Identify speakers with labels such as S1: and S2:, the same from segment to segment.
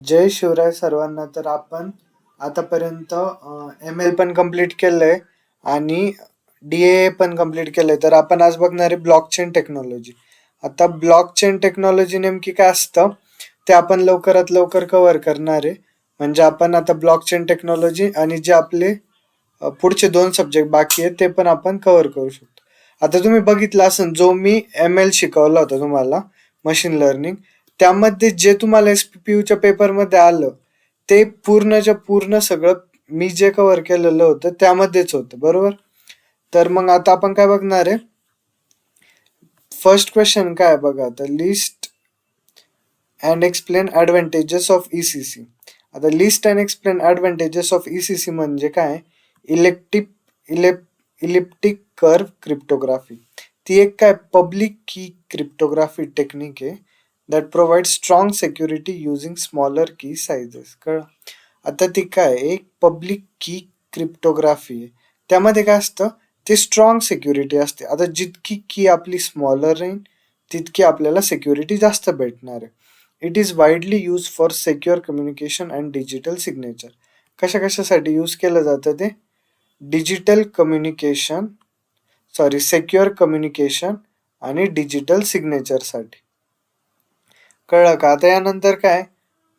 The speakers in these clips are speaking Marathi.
S1: जय शिवराय सर्वांना. तर आपण आतापर्यंत ML पण कंप्लीट केलंय आणि DAA पण कंप्लीट केलंय. तर आपण आज बघणार आहे ब्लॉकचेन टेक्नॉलॉजी. आता ब्लॉकचेन टेक्नॉलॉजी नेमकी काय असतं ते आपण लवकरात लवकर कव्हर करणार आहे. म्हणजे आपण आता ब्लॉकचेन टेक्नॉलॉजी आणि जे आपले पुढचे 2 सब्जेक्ट बाकी आहेत ते पण आपण कव्हर करू शकतो. आता तुम्ही बघितलं असेल जो मी ML शिकवला होता तुम्हाला, मशीन लर्निंग, त्यामध्ये जे तुम्हाला SPPU च्या पेपरमध्ये आलं ते पूर्णच्या पूर्ण सगळं मी जे कव्हर केलेलं होतं त्यामध्येच होतं, बरोबर? तर मग आता आपण काय बघणार आहे, फर्स्ट क्वेश्चन काय आहे बघा. आता list and explain advantages of ECC. आता list and explain advantages of ECC म्हणजे काय? Electric elliptic curve cryptography. ती एक काय पब्लिक की क्रिप्टोग्राफी टेक्निक आहे that provide strong security using smaller की साइजेस. कळलं? आता ती काय एक पब्लिक की क्रिप्टोग्राफी आहे. त्यामध्ये काय असतं, ते स्ट्रॉंग सिक्युरिटी असते. आता जितकी की आपली स्मॉलर राहील तितकी आपल्याला सिक्युरिटी जास्त भेटणार आहे. It is widely use for secure communication and digital signature. कशा कशासाठी यूज केलं जातं ते? डिजिटल कम्युनिकेशन, सेक्युअर कम्युनिकेशन आणि डिजिटल सिग्नेचरसाठी. कळलं का? आता यानंतर काय,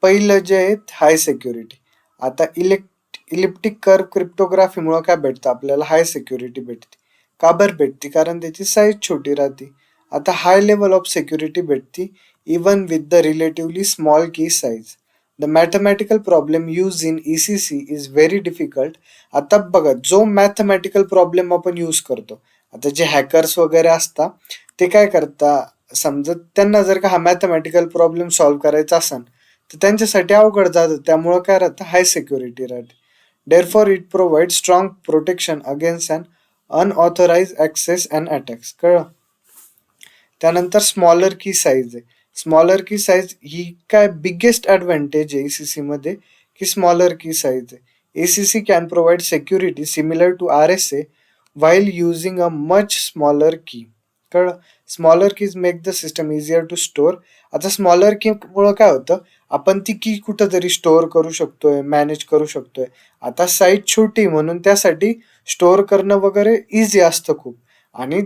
S1: पहिलं जे आहे हाय सिक्युरिटी. आता इलिप्टिक कर्व क्रिप्टोग्राफीमुळं काय भेटतं आपल्याला? हाय सिक्युरिटी भेटते. का बरं भेटते? कारण त्याची साईज छोटी राहते. आता हाय लेवल ऑफ सिक्युरिटी भेटते even with the relatively small key size. The mathematical problem use in ECC is very difficult. आता बघा, जो मॅथमॅटिकल प्रॉब्लेम आपण यूज करतो, आता जे हॅकर्स वगैरे असतात ते काय करतात, समजा त्यांना जर का हा मॅथमॅटिकल प्रॉब्लेम सॉल्व्ह करायचा असेल तर त्यांच्यासाठी अवघड जातं. त्यामुळं काय राहतं, हाय सिक्युरिटी राहते. Therefore, it provides strong protection against an unauthorized access and attacks. कळलं? त्यानंतर स्मॉलर की साईज आहे. स्मॉलर की साईज ही काय बिगेस्ट ॲडव्हान्टेज आहे ECC मध्ये, की स्मॉलर की साईज आहे. ECC can provide security similar to RSA while using a much smaller key. कळलं? Smaller keys make the system easier to store. आता स्मॉलर की मुळे काय होतं, आपण ती की कुठंतरी स्टोअर करू शकतोय, मॅनेज करू शकतोय. आता साईज छोटी म्हणून त्यासाठी स्टोअर करणं वगैरे इझी असतं खूप. आणि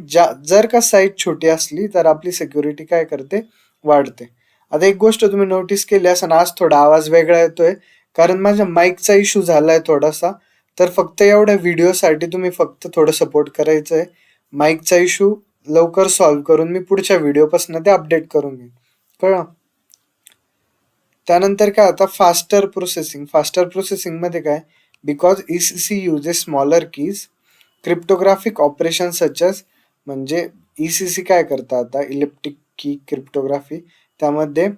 S1: जर का साईज छोटी असली तर आपली सिक्युरिटी काय करते, वाढते. आता एक गोष्ट तुम्ही नोटीस केली असं, आज थोडा आवाज वेगळा येतोय कारण माझ्या माईकचा इश्यू झालाय थोडासा. तर फक्त एवढ्या व्हिडिओसाठी तुम्ही फक्त थोडं सपोर्ट करायचं आहे. माईकचा इश्यू लवकर सॉल्व्ह करून मी पुढच्या व्हिडिओपासून ते अपडेट करून घेईन. कळलं? त्यानंतर काय, आता फास्टर प्रोसेसिंग मध्ये काय, because ECC uses smaller keys cryptographic operation such as. म्हणजे ECC काय करतं, आता इलिप्टिक की क्रिप्टोग्राफी, त्यामध्ये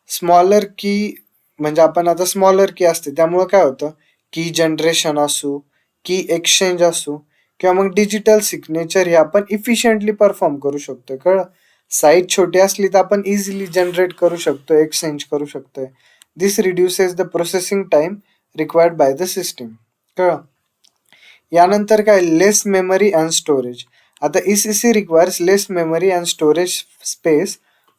S1: स्मॉलर की, म्हणजे आपण आता स्मॉलर की असते त्यामुळं काय होतं, की जनरेशन असू, की एक्सचेंज असू, किंवा मग डिजिटल सिग्नेचर हे आपण इफिशियंटली परफॉर्म करू शकतो. कळलं? साईज छोटी असली तर आपण इझिली जनरेट करू शकतो, एक्सचेंज करू शकतोय. This reduces the processing time required by the system. कळलं? यानंतर काय, लेस मेमरी अँड स्टोरेज. आता ECC requires less memory and storage space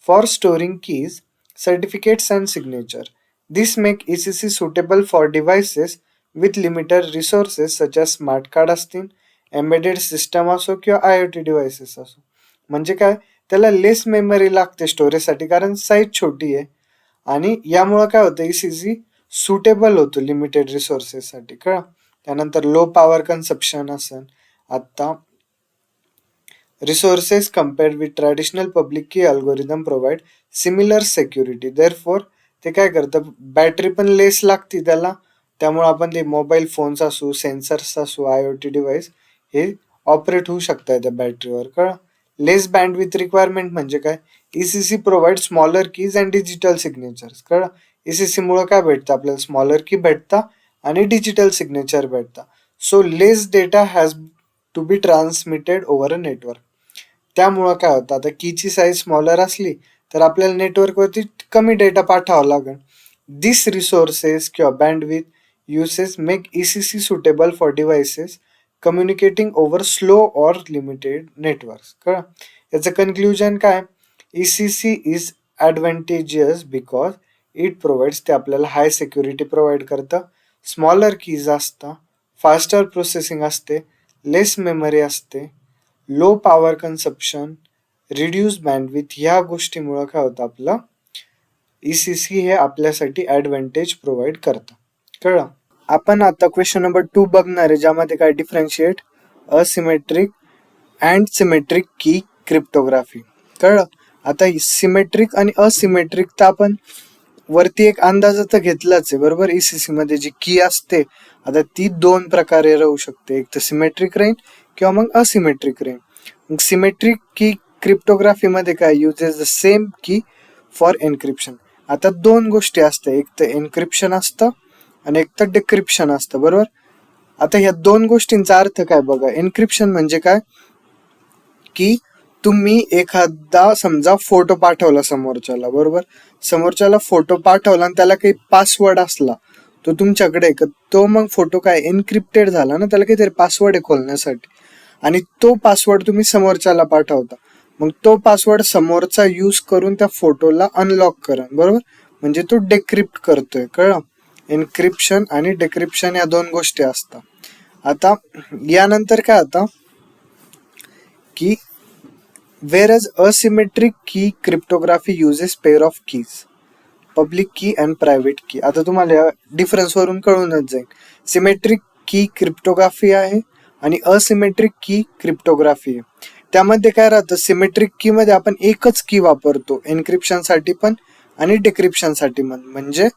S1: for storing keys, certificates and signature. This make ECC suitable for devices with limited resources such as smart card असतील, एम्बेडेड सिस्टम असो किंवा IoT डिव्हाइसेस असो. म्हणजे काय, त्याला लेस मेमरी लागते स्टोरेजसाठी कारण साईज छोटी आहे. आणि यामुळं काय होतं, ECC सुटेबल होतो लिमिटेड रिसोर्सेससाठी. कळलं? त्यानंतर लो पॉवर कन्सप्शन असेल. आता resources compared with traditional public key algorithm provide similar security. Therefore ते काय करतं, बॅटरी पण लेस लागते त्याला. त्यामुळे आपण ते मोबाईल फोन्स असू, सेन्सर्स असू, IoT डिव्हाइस हे ऑपरेट होऊ शकतात त्या बॅटरीवर. कळलं? लेस बँड विथ रिक्वायरमेंट म्हणजे काय, ECC provide smaller keys and digital signatures. कळलं? ECC मुळे काय भेटतं आपल्याला, स्मॉलर की भेटता आणि डिजिटल सिग्नेचर भेटता. So less data has to be transmitted over a network. त्यामुळं काय होतं, आता कीची साईज स्मॉलर असली तर आपल्याला नेटवर्कवरती कमी डेटा पाठवावा लागेल. दिस रिसोर्सेस किंवा bandwidth uses make ECC suitable for devices communicating over slow or limited networks. कळलं? याचं कन्क्ल्युजन काय, ECC is advantageous because it provides, ते आपल्याला हाय सिक्युरिटी प्रोव्हाइड करतं. स्मॉलर कीज असतं, फास्टर प्रोसेसिंग असते, लेस मेमरी असते, low power consumption, reduce bandwidth. ह्या गोष्टीमुळं काय होतं, आपलं ECC हे आपल्यासाठी ॲडव्हान्टेज प्रोव्हाइड करतं. कळलं? आपण आता क्वेश्चन नंबर 2 बघणार आहे, ज्यामध्ये काय डिफरन्शिएट असिमेट्रिक अँड सिमेट्रिक की क्रिप्टोग्राफी. कळलं? आता सिमेट्रिक आणि असिमेट्रिक तर आपण वरती एक अंदाज तर घेतलाच आहे, बरोबर. ECC मध्ये जी की असते, आता ती दोन प्रकारे राहू शकते, एक तर सिमेट्रिक राहील किंवा मग असिमेट्रिक राहील. मग सिमेट्रिक की क्रिप्टोग्राफी मध्ये काय युजेस द सेम की फॉर एन्क्रिप्शन. आता दोन गोष्टी असतात, एक तर एन्क्रिप्शन असतं आणि एक तर डिक्रिप्शन असतं, बरोबर. आता ह्या दोन गोष्टींचा अर्थ काय बघा. एन्क्रिप्शन म्हणजे काय की तुम्ही एखादा समजा फोटो पाठवला समोरच्याला, बरोबर. समोरच्याला फोटो पाठवला आणि त्याला काही पासवर्ड असला तो तुमच्याकडे, तो मग फोटो काय एन्क्रिप्टेड झाला ना, त्याला काहीतरी पासवर्ड आहे खोलण्यासाठी, आणि तो पासवर्ड तुम्ही समोरच्याला पाठवता. मग तो पासवर्ड समोरचा यूज करून त्या फोटोला अनलॉक करा, बरोबर. म्हणजे तो डिक्रिप्ट करतोय. कळलं? एन्क्रिप्शन आणि डिक्रिप्शन या दोन गोष्टी असतात. आता यानंतर काय आता की whereas asymmetric key cryptography uses pair of keys, public की अँड प्रायव्हेट की. आता तुम्हाला डिफरन्स वरून कळूनच जाईल. सिमेट्रिक की क्रिप्टोग्राफी आहे आणि असिमेट्रिक की क्रिप्टोग्राफी आहे. त्यामध्ये काय राहतं, सिमेट्रिक की मध्ये आपण एकच की वापरतो एन्क्रिप्शन साठी पण आणि डिक्रिप्शन साठी पण. म्हणजे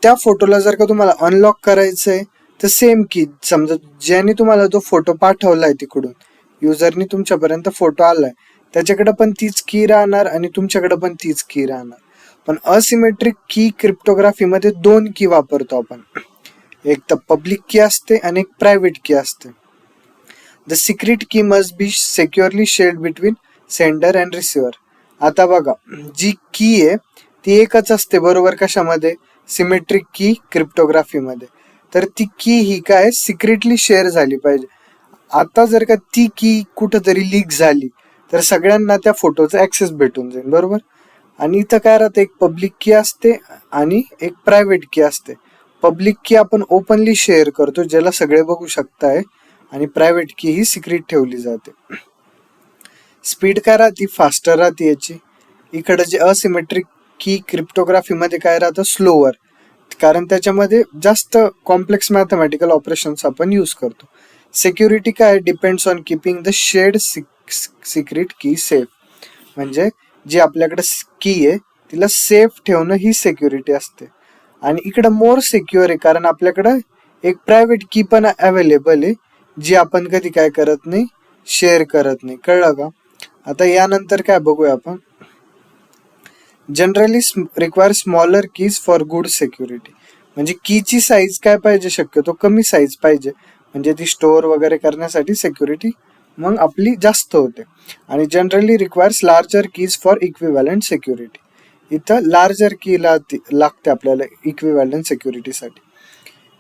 S1: त्या फोटोला जर का तुम्हाला अनलॉक करायचंय तर सेम की, समजा ज्याने तुम्हाला तो फोटो पाठवलाय तिकडून, युजरनी तुमच्यापर्यंत फोटो आलाय, त्याच्याकडे पण तीच की राहणार आणि तुमच्याकडे पण तीच की राहणार. पण असिमेट्रिक की क्रिप्टोग्राफी मध्ये दोन की वापरतो आपण, एक तर पब्लिक की असते आणि एक प्रायव्हेट की असते. The secret key must be securely shared between sender and receiver. आता बघा, जी की आहे ती एकच असते, बरोबर. कशामध्ये? सिमेट्रिक की क्रिप्टोग्राफी मध्ये. तर ती की ही काय सिक्रेटली शेअर झाली पाहिजे. आता जर का ती की कुठंतरी लीक झाली तर सगळ्यांना त्या फोटोचा ऍक्सेस भेटून जाईल, बरोबर. आणि इथं काय राहतं, एक पब्लिक की असते आणि एक प्रायव्हेट की असते. पब्लिक की आपण ओपनली शेअर करतो, ज्याला सगळे बघू शकताय, आणि प्रायव्हेट की ही सिक्रेट ठेवली जाते. स्पीड काय राहते, फास्टर राहते याची. इकडे जे असिमेट्रिक की क्रिप्टोग्राफी मध्ये काय राहतं, स्लोअर, कारण त्याच्यामध्ये जास्त कॉम्प्लेक्स मॅथमॅटिकल ऑपरेशन्स आपण यूज करतो. सिक्युरिटी काय depends on keeping the shared secret key safe. म्हणजे जी आपल्याकडे की आहे तिला सेफ ठेवणं ही सिक्युरिटी असते. आणि इकडं मोर सिक्युअर आहे, कारण आपल्याकडं एक प्रायव्हेट की पण अवेलेबल आहे, जी आपण कधी काय करत नाही, शेअर करत नाही. कळलं का? आता यानंतर काय बघूया आपण. Generally require smaller keys for good security. म्हणजे कीची साईज काय पाहिजे, शक्यतो कमी साईज पाहिजे, म्हणजे ती स्टोअर वगैरे करण्यासाठी सिक्युरिटी मग आपली जास्त होते. आणि generally requires larger keys for equivalent security. इथं लार्जर की लागते आपल्याला इक्विव्हॅलंट सिक्युरिटीसाठी.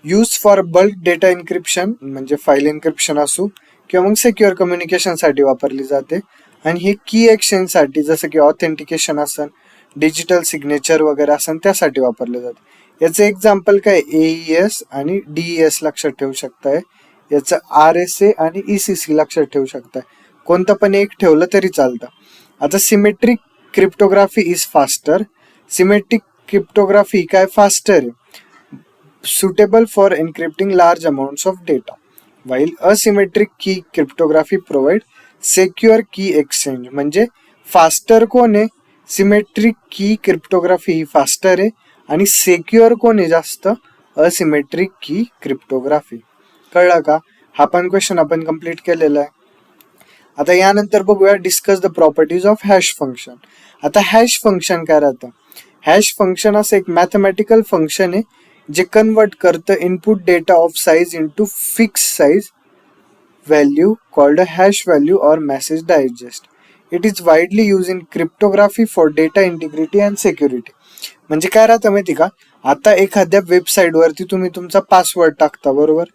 S1: Use for bulk data encryption, म्हणजे फाईल इन्क्रिप्शन असो किंवा मग सिक्युअर कम्युनिकेशनसाठी वापरली जाते. आणि हे की एक्सचेंजसाठी, जसं की ऑथेंटिकेशन असन, डिजिटल सिग्नेचर वगैरे असन, त्यासाठी वापरले जाते. याचं एक्झाम्पल काय, AES आणि DES लक्षात ठेवू शकताय. याचं RSA आणि ECC लक्षात ठेवू शकताय. कोणतं पण एक ठेवलं तरी चालतं. आता symmetric cryptography is faster. Symmetric cryptography काय फास्टर आहे, suitable for encrypting large amounts of data, while asymmetric key cryptography provide secure key exchange. म्हणजे फास्टर कोण आहे, सिमेट्रिक की क्रिप्टोग्राफी ही फास्टर आहे, आणि सेक्युअर कोण आहे जास्त, असिमेट्रिक की क्रिप्टोग्राफी. कळलं का? हा पण क्वेश्चन आपण कम्प्लीट केलेला आहे. आता यानंतर बघूया discuss the properties of hash function. आता हॅश फंक्शन काय राहतं, हॅश फंक्शन असं एक मॅथमॅटिकल फंक्शन आहे जे कन्वर्ट करतं input data of size into fix size value called hash value or message digest. It is widely use in cryptography for data integrity and security. म्हणजे काय राहतं माहिती का, आता एखाद्या वेबसाईट वरती तुम्ही तुमचा पासवर्ड टाकता, बरोबर.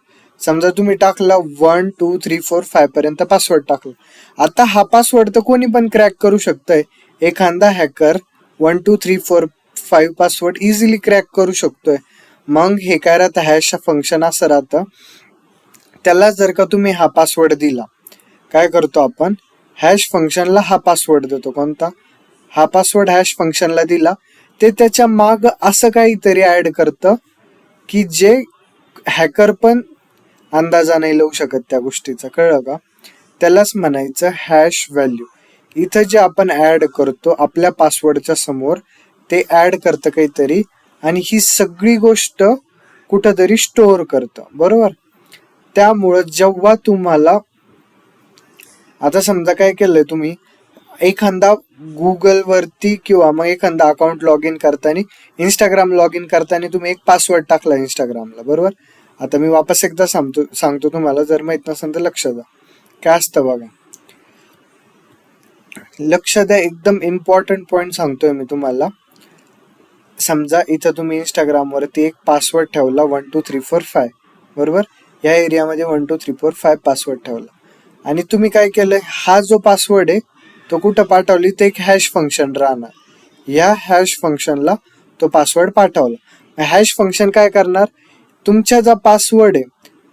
S1: समजा तुम्ही टाकला 1 2 3 4 5 पर्यंत पासवर्ड टाकला. आता हा पासवर्ड तर कोणी पण क्रॅक करू शकतंय. एखादा हॅकर 1 2 3 4 5 पासवर्ड इझिली क्रॅक करू शकतोय. मग हे काय राहतं, हॅश फंक्शन असं राहतं, त्याला जर का तुम्ही हा पासवर्ड दिला, काय करतो आपण, हॅश फंक्शनला हा पासवर्ड देतो. कोणता, हा पासवर्ड हॅश फंक्शनला दिला, ते त्याच्या माग असं काहीतरी ऍड करतं की जे हॅकर पण अंदाजा नाही लावू शकत त्या गोष्टीचा. कळलं का, त्यालाच म्हणायचं हॅश व्हॅल्यू. इथं जे आपण ऍड करतो आपल्या पासवर्डच्या समोर, ते ऍड करतं काहीतरी आणि ही सगळी गोष्ट कुठंतरी स्टोअर करतं, बरोबर. त्यामुळं जेव्हा तुम्हाला, आता समजा काय केलंय तुम्ही, एखादा गुगल वरती किंवा मग एखादा अकाउंट लॉग इन करताना, इंस्टाग्राम लॉग इन करताना तुम्ही एक पासवर्ड टाकला इंस्टाग्रामला, बरोबर. आता मी वापस एकदा सांगतो तुम्हाला, जर माहित नसेल तर लक्ष द्या. काय असतं बघा, लक्ष द्या, एकदम इम्पॉर्टंट पॉइंट सांगतोय मी तुम्हाला. समजा इथं तुम्ही इंस्टाग्राम वरती एक पासवर्ड ठेवला 1234 बरोबर. या एरियामध्ये 1234 पासवर्ड ठेवला आणि तुम्ही काय केलंय, हा जो पासवर्ड आहे तो कुठं पाठवली, ते एक हॅश फंक्शन राहणार. या हॅश फंक्शनला तो पासवर्ड पाठवला. हॅश फंक्शन काय करणार, तुमचा जो पासवर्ड आहे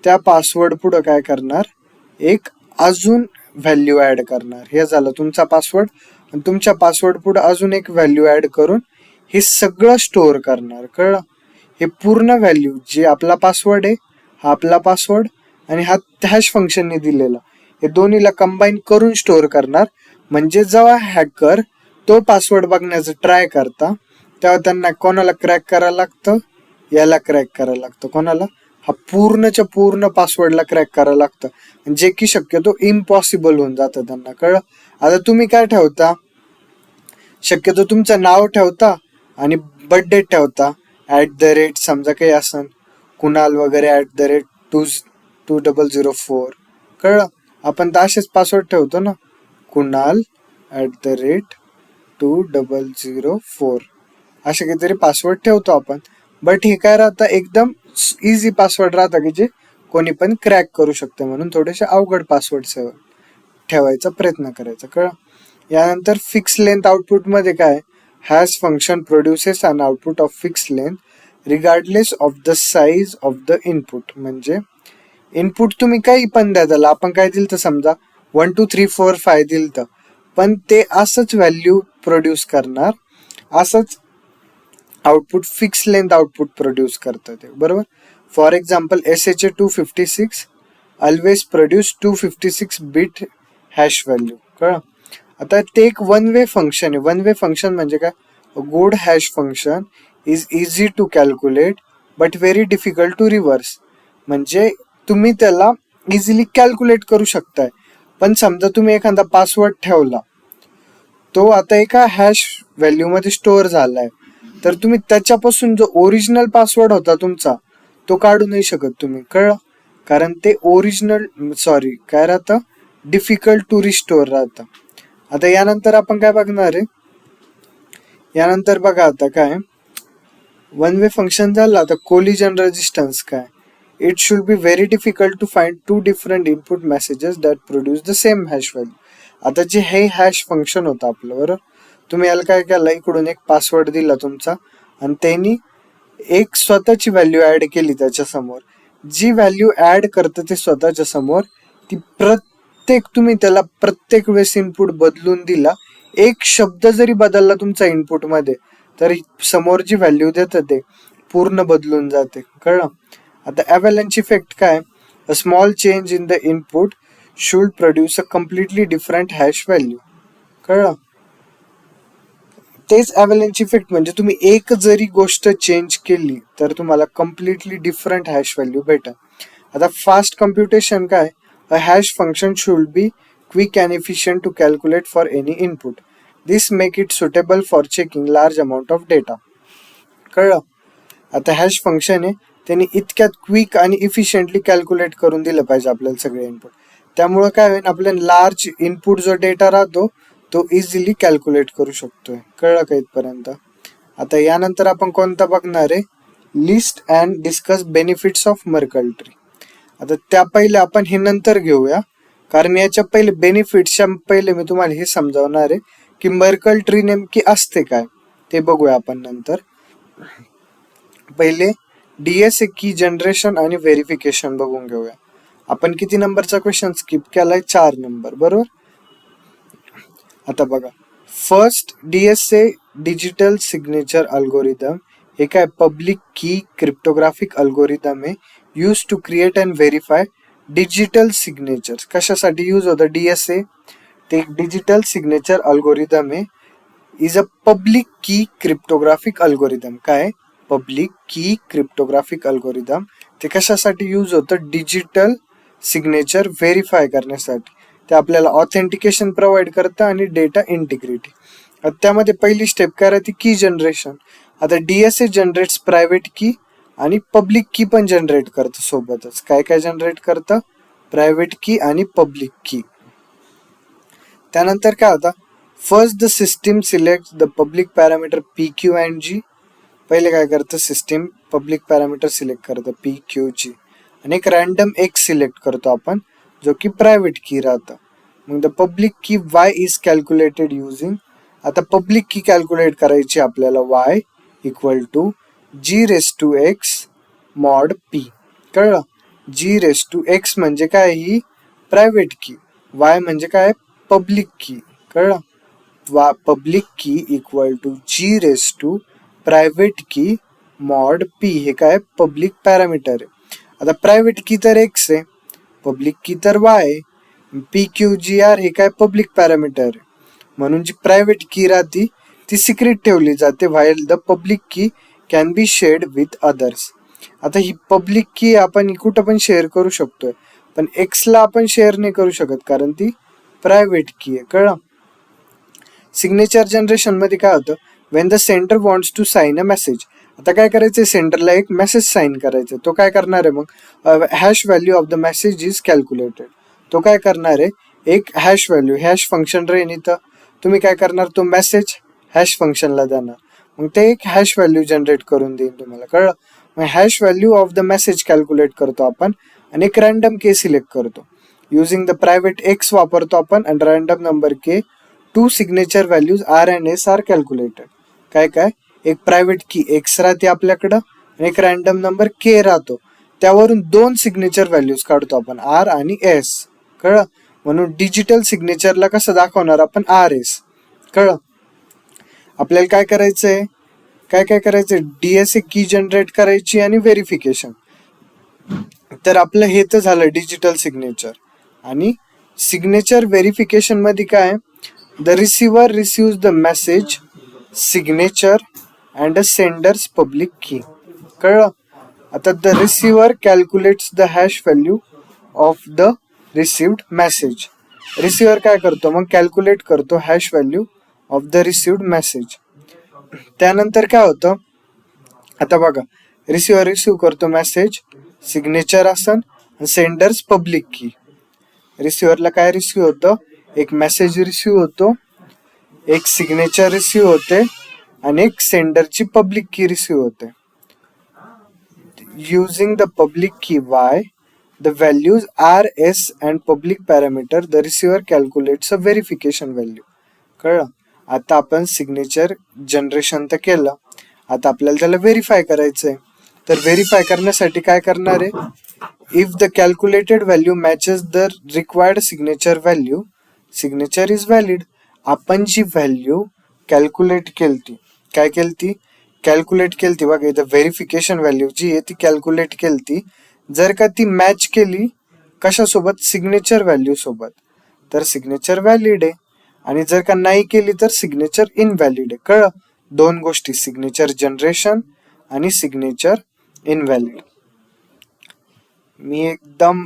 S1: त्या पासवर्ड पुढं काय करणार, एक अजून व्हॅल्यू ऍड करणार. हे झालं तुमचा पासवर्ड, आणि तुमच्या पासवर्ड पुढे अजून एक व्हॅल्यू ऍड करून हे सगळं स्टोअर करणार. कळलं, हे पूर्ण व्हॅल्यू जे आपला पासवर्ड आहे, हा आपला पासवर्ड आणि हा हॅश फंक्शनने दिलेला, हे दोन्हीला कंबाईन करून स्टोअर करणार. म्हणजे जेव्हा हॅकर तो पासवर्ड बघण्याचं ट्राय करता, तेव्हा त्यांना कोणाला क्रॅक करायला लागतं, याला क्रॅक करायला लागतं. कोणाला, हा पूर्णच्या पूर्ण पासवर्डला क्रॅक करायला लागतं, जे की शक्यतो इम्पॉसिबल होऊन जातं त्यांना. कळलं. आता तुम्ही काय ठेवता, शक्यतो तुमचं नाव ठेवता आणि बर्थडे ठेवता @ समजा काही असन, कुणाल वगैरे @2004. कळलं, आपण तर असेच पासवर्ड ठेवतो ना, कुणाल @2004, असे काहीतरी पासवर्ड ठेवतो आपण. बट हे काय राहतं, एकदम इझी पासवर्ड राहतं की जे कोणी पण क्रॅक करू शकतं, म्हणून थोडेसे अवघड पासवर्ड ठेवायचा प्रयत्न करायचा. कळलं. यानंतर फिक्स लेंथ आउटपुट मध्ये काय, hash function produces an output of fix length regardless of the size of the input. म्हणजे इनपुट तुम्ही काही पण द्या त्याला, आपण काय दिलं तर समजा 1234 दिलं तर, पण ते असंच व्हॅल्यू प्रोड्यूस करणार, असंच output fix length output produce करतं ते, बरोबर. For example SHA-256 always produce 256 bit hash value. कळलं. आता ते एक वन वे फंक्शन आहे. वन वे फंक्शन म्हणजे काय, good hash function is easy to calculate but very difficult to reverse. म्हणजे तुम्ही त्याला इझिली कॅल्क्युलेट करू शकताय, पण समजा तुम्ही एखादा पासवर्ड ठेवला, तो आता एका हॅश व्हॅल्यू मध्ये स्टोअर झालाय, तर तुम्ही त्याच्यापासून जो ओरिजिनल पासवर्ड होता तुमचा, तो काढू नाही शकत तुम्ही. कळलं, कारण ते ओरिजिनल काय राहतं, डिफिकल्ट टू रिस्टोअर राहतं. आता यानंतर आपण काय बघणार आहे, यानंतर बघा आता काय, वन वे फंक्शन झालं. आता कोलिजन रेजिस्टन्स काय, it should be very difficult to find 2 different input messages that produce the same hash value. आता जे हे हॅश फंक्शन होतं आपलं, बरोबर, तुम्ही याला काय केलं, इकडून एक पासवर्ड दिला तुमचा आणि त्यांनी एक स्वतःची व्हॅल्यू ऍड केली त्याच्या समोर. जी व्हॅल्यू ऍड करतं ते स्वतःच्या समोर, ती तुम्ही त्याला प्रत्येक वेळेस इनपुट बदलून दिला, एक शब्द जरी बदलला तुमचा इनपुट मध्ये, तर समोर जी व्हॅल्यू देतं ते पूर्ण बदलून जाते. कळलं. आता अव्हॅलन्स इफेक्ट काय, a small change in the input should produce a completely different hash value. कळलं. तेच अव्हॅलन्स इफेक्ट, म्हणजे तुम्ही एक जरी गोष्ट चेंज केली तर तुम्हाला कम्प्लिटली डिफरंट हॅश व्हॅल्यू भेटेल. आता फास्ट कम्प्युटेशन काय, a hash function should be quick and efficient to calculate for any input. This make it suitable for checking large amount of data. कळलं. आता हॅश फंक्शन आहे, त्यांनी इतक्यात क्विक आणि इफिशियंटली कॅल्क्युलेट करून दिलं पाहिजे आपल्याला सगळे इनपुट. त्यामुळं काय होईल, आपल्याला लार्ज इनपुट जो डेटा राहतो तो इझिली कॅल्क्युलेट करू शकतोय. कळलं का इथपर्यंत. आता यानंतर आपण कोणता बघणार आहे, list and discuss benefits of Merkle tree. आता त्या पहिले आपण हे नंतर घेऊया, कारण याच्या पहिले बेनिफिट्सच्या पहिले मी तुम्हाला हे समजावणार आहे की मर्कल ट्री नेमकी असते काय. ते बघूया आपण नंतर. पहिले डीएसए की जनरेशन आणि व्हेरिफिकेशन बघून घेऊया. आपण किती नंबरचा क्वेश्चन स्किप केलाय? 4 नंबर, बरोबर. आता बघा, first DSA digital signature algorithm हे काय पब्लिक की क्रिप्टोग्राफिक अल्गोरिदम आहे, use to create and verify digital signature. कशासाठी यूज होतं डीएसए? ते डिजिटल सिग्नेचर अल्गोरिदम आहे, is a public key cryptographic algorithm. काय? Public key cryptographic algorithm. ते कशासाठी यूज होतं? डिजिटल सिग्नेचर व्हेरीफाय करण्यासाठी. ते आपल्याला ऑथेंटिकेशन प्रोव्हाइड करतं आणि डेटा इंटिग्रिटी. त्यामध्ये पहिली स्टेप काय राहते? की जनरेशन. आता डीएसए जनरेट्स प्रायव्हेट की आणि पब्लिक की पण जनरेट करतं सोबतच. काय काय जनरेट करतं? प्रायव्हेट की आणि पब्लिक की. त्यानंतर काय होतं? First the system select the public parameter P Q and G. पहिले काय करतं? सिस्टीम पब्लिक पॅरामीटर सिलेक्ट करतं पी क्यू जी आणि एक रॅन्डम एक्स सिलेक्ट करतो आपण, जो की प्रायव्हेट की राहतं. मग the public key Y is calculated using. आता पब्लिक की कॅल्क्युलेट करायची आपल्याला Y equal to G raise to X mod P. कळलं? जी रेस टू एक्स म्हणजे काय? ही प्रायव्हेट की. वाय म्हणजे काय? Public key. कळलं? Public key equal to G raise to private key mod P. हे काय? पब्लिक पॅरामीटर आहे. आता प्रायव्हेट की तर एक्स आहे, पब्लिक की तर वाय आहे. पी क्यू जी आर हे काय? पब्लिक पॅरामीटर आहे. म्हणून जी प्रायव्हेट की राहती ती सिक्रेट ठेवली जाते, व्हाईल द पब्लिक की can be shared with others. आता ही पब्लिक की आपण कुठं पण शेअर करू शकतोय, पण एक्सला आपण शेअर नाही करू शकत कारण ती प्रायव्हेट की आहे. कळलं? सिग्नेचर जनरेशन मध्ये काय होतं? When the sender wants to sign a message. आता काय करायचंय? सेंडरला एक मेसेज साइन करायचा. तो काय करणार आहे? मग hash value of the message is calculated. तो काय करणार आहे? एक हॅश व्हॅल्यू, हॅश फंक्शन राहील इथं. तुम्ही काय करणार? तो मेसेज हॅश फंक्शनला देणार, मग ते एक हॅश व्हॅल्यू जनरेट करून देईल तुम्हाला. कळलं? मग hash value of the message calculate करतो आपण आणि एक रॅन्डम के सिलेक्ट करतो. युझिंग द प्रायव्हेट एक्स वापरतो आपण आणि random number K. Two signature values R and S are calculated. काय काय? एक प्रायव्हेट की एक्स राहते आपल्याकडं आणि एक रॅन्डम नंबर के राहतो. त्यावरून दोन सिग्नेचर व्हॅल्यूज काढतो आपण, आर आणि एस. कळलं? म्हणून डिजिटल सिग्नेचरला कसं दाखवणार आपण? R S. कळलं? आपल्याला काय करायचंय? काय काय करायचंय? डीएसए की जनरेट करायची आणि व्हेरिफिकेशन. तर आपलं हे तर झालं डिजिटल सिग्नेचर. आणि सिग्नेचर व्हेरिफिकेशन मध्ये काय? The receiver receives the message signature and a sender's public key. कळलं? आता the receiver calculates the hash value of the received message. Receiver काय करतो? मग कॅल्क्युलेट करतो hash value of the received message. त्यानंतर काय होतं? आता बघा, रिसिव्हर रिसिव्ह करतो मेसेज, सिग्नेचर असन, सेंडर्स पब्लिक की. रिसिव्हरला काय रिसिव्ह होतं? एक मेसेज रिसिव्ह होतो, एक सिग्नेचर रिसिव्ह होते आणि एक सेंडरची पब्लिक की रिसिव्ह होते. Using the public key Y, the values R S and public parameter, the receiver calculates a verification value. कळलं? आता आपण सिग्नेचर जनरेशन तर केलं, आता आपल्याला त्याला व्हेरीफाय करायचंय. तर व्हेरीफाय करण्यासाठी काय करणार आहे? If the calculated value matches the required signature value, signature is valid. आपण जी व्हॅल्यू कॅल्क्युलेट केलती, काय केलती? कॅल्क्युलेट केलती बघा इथं, व्हेरिफिकेशन व्हॅल्यू जी आहे ती कॅल्क्युलेट केलती. जर का ती मॅच केली कशासोबत? सिग्नेचर व्हॅल्यू सोबत, तर सिग्नेचर व्हॅलिड आहे. आणि जर का नाही केली तर सिग्नेचर इनव्हॅलिड आहे. कळलं? दोन गोष्टी, सिग्नेचर जनरेशन आणि सिग्नेचर इनव्हॅलिड. मी एकदम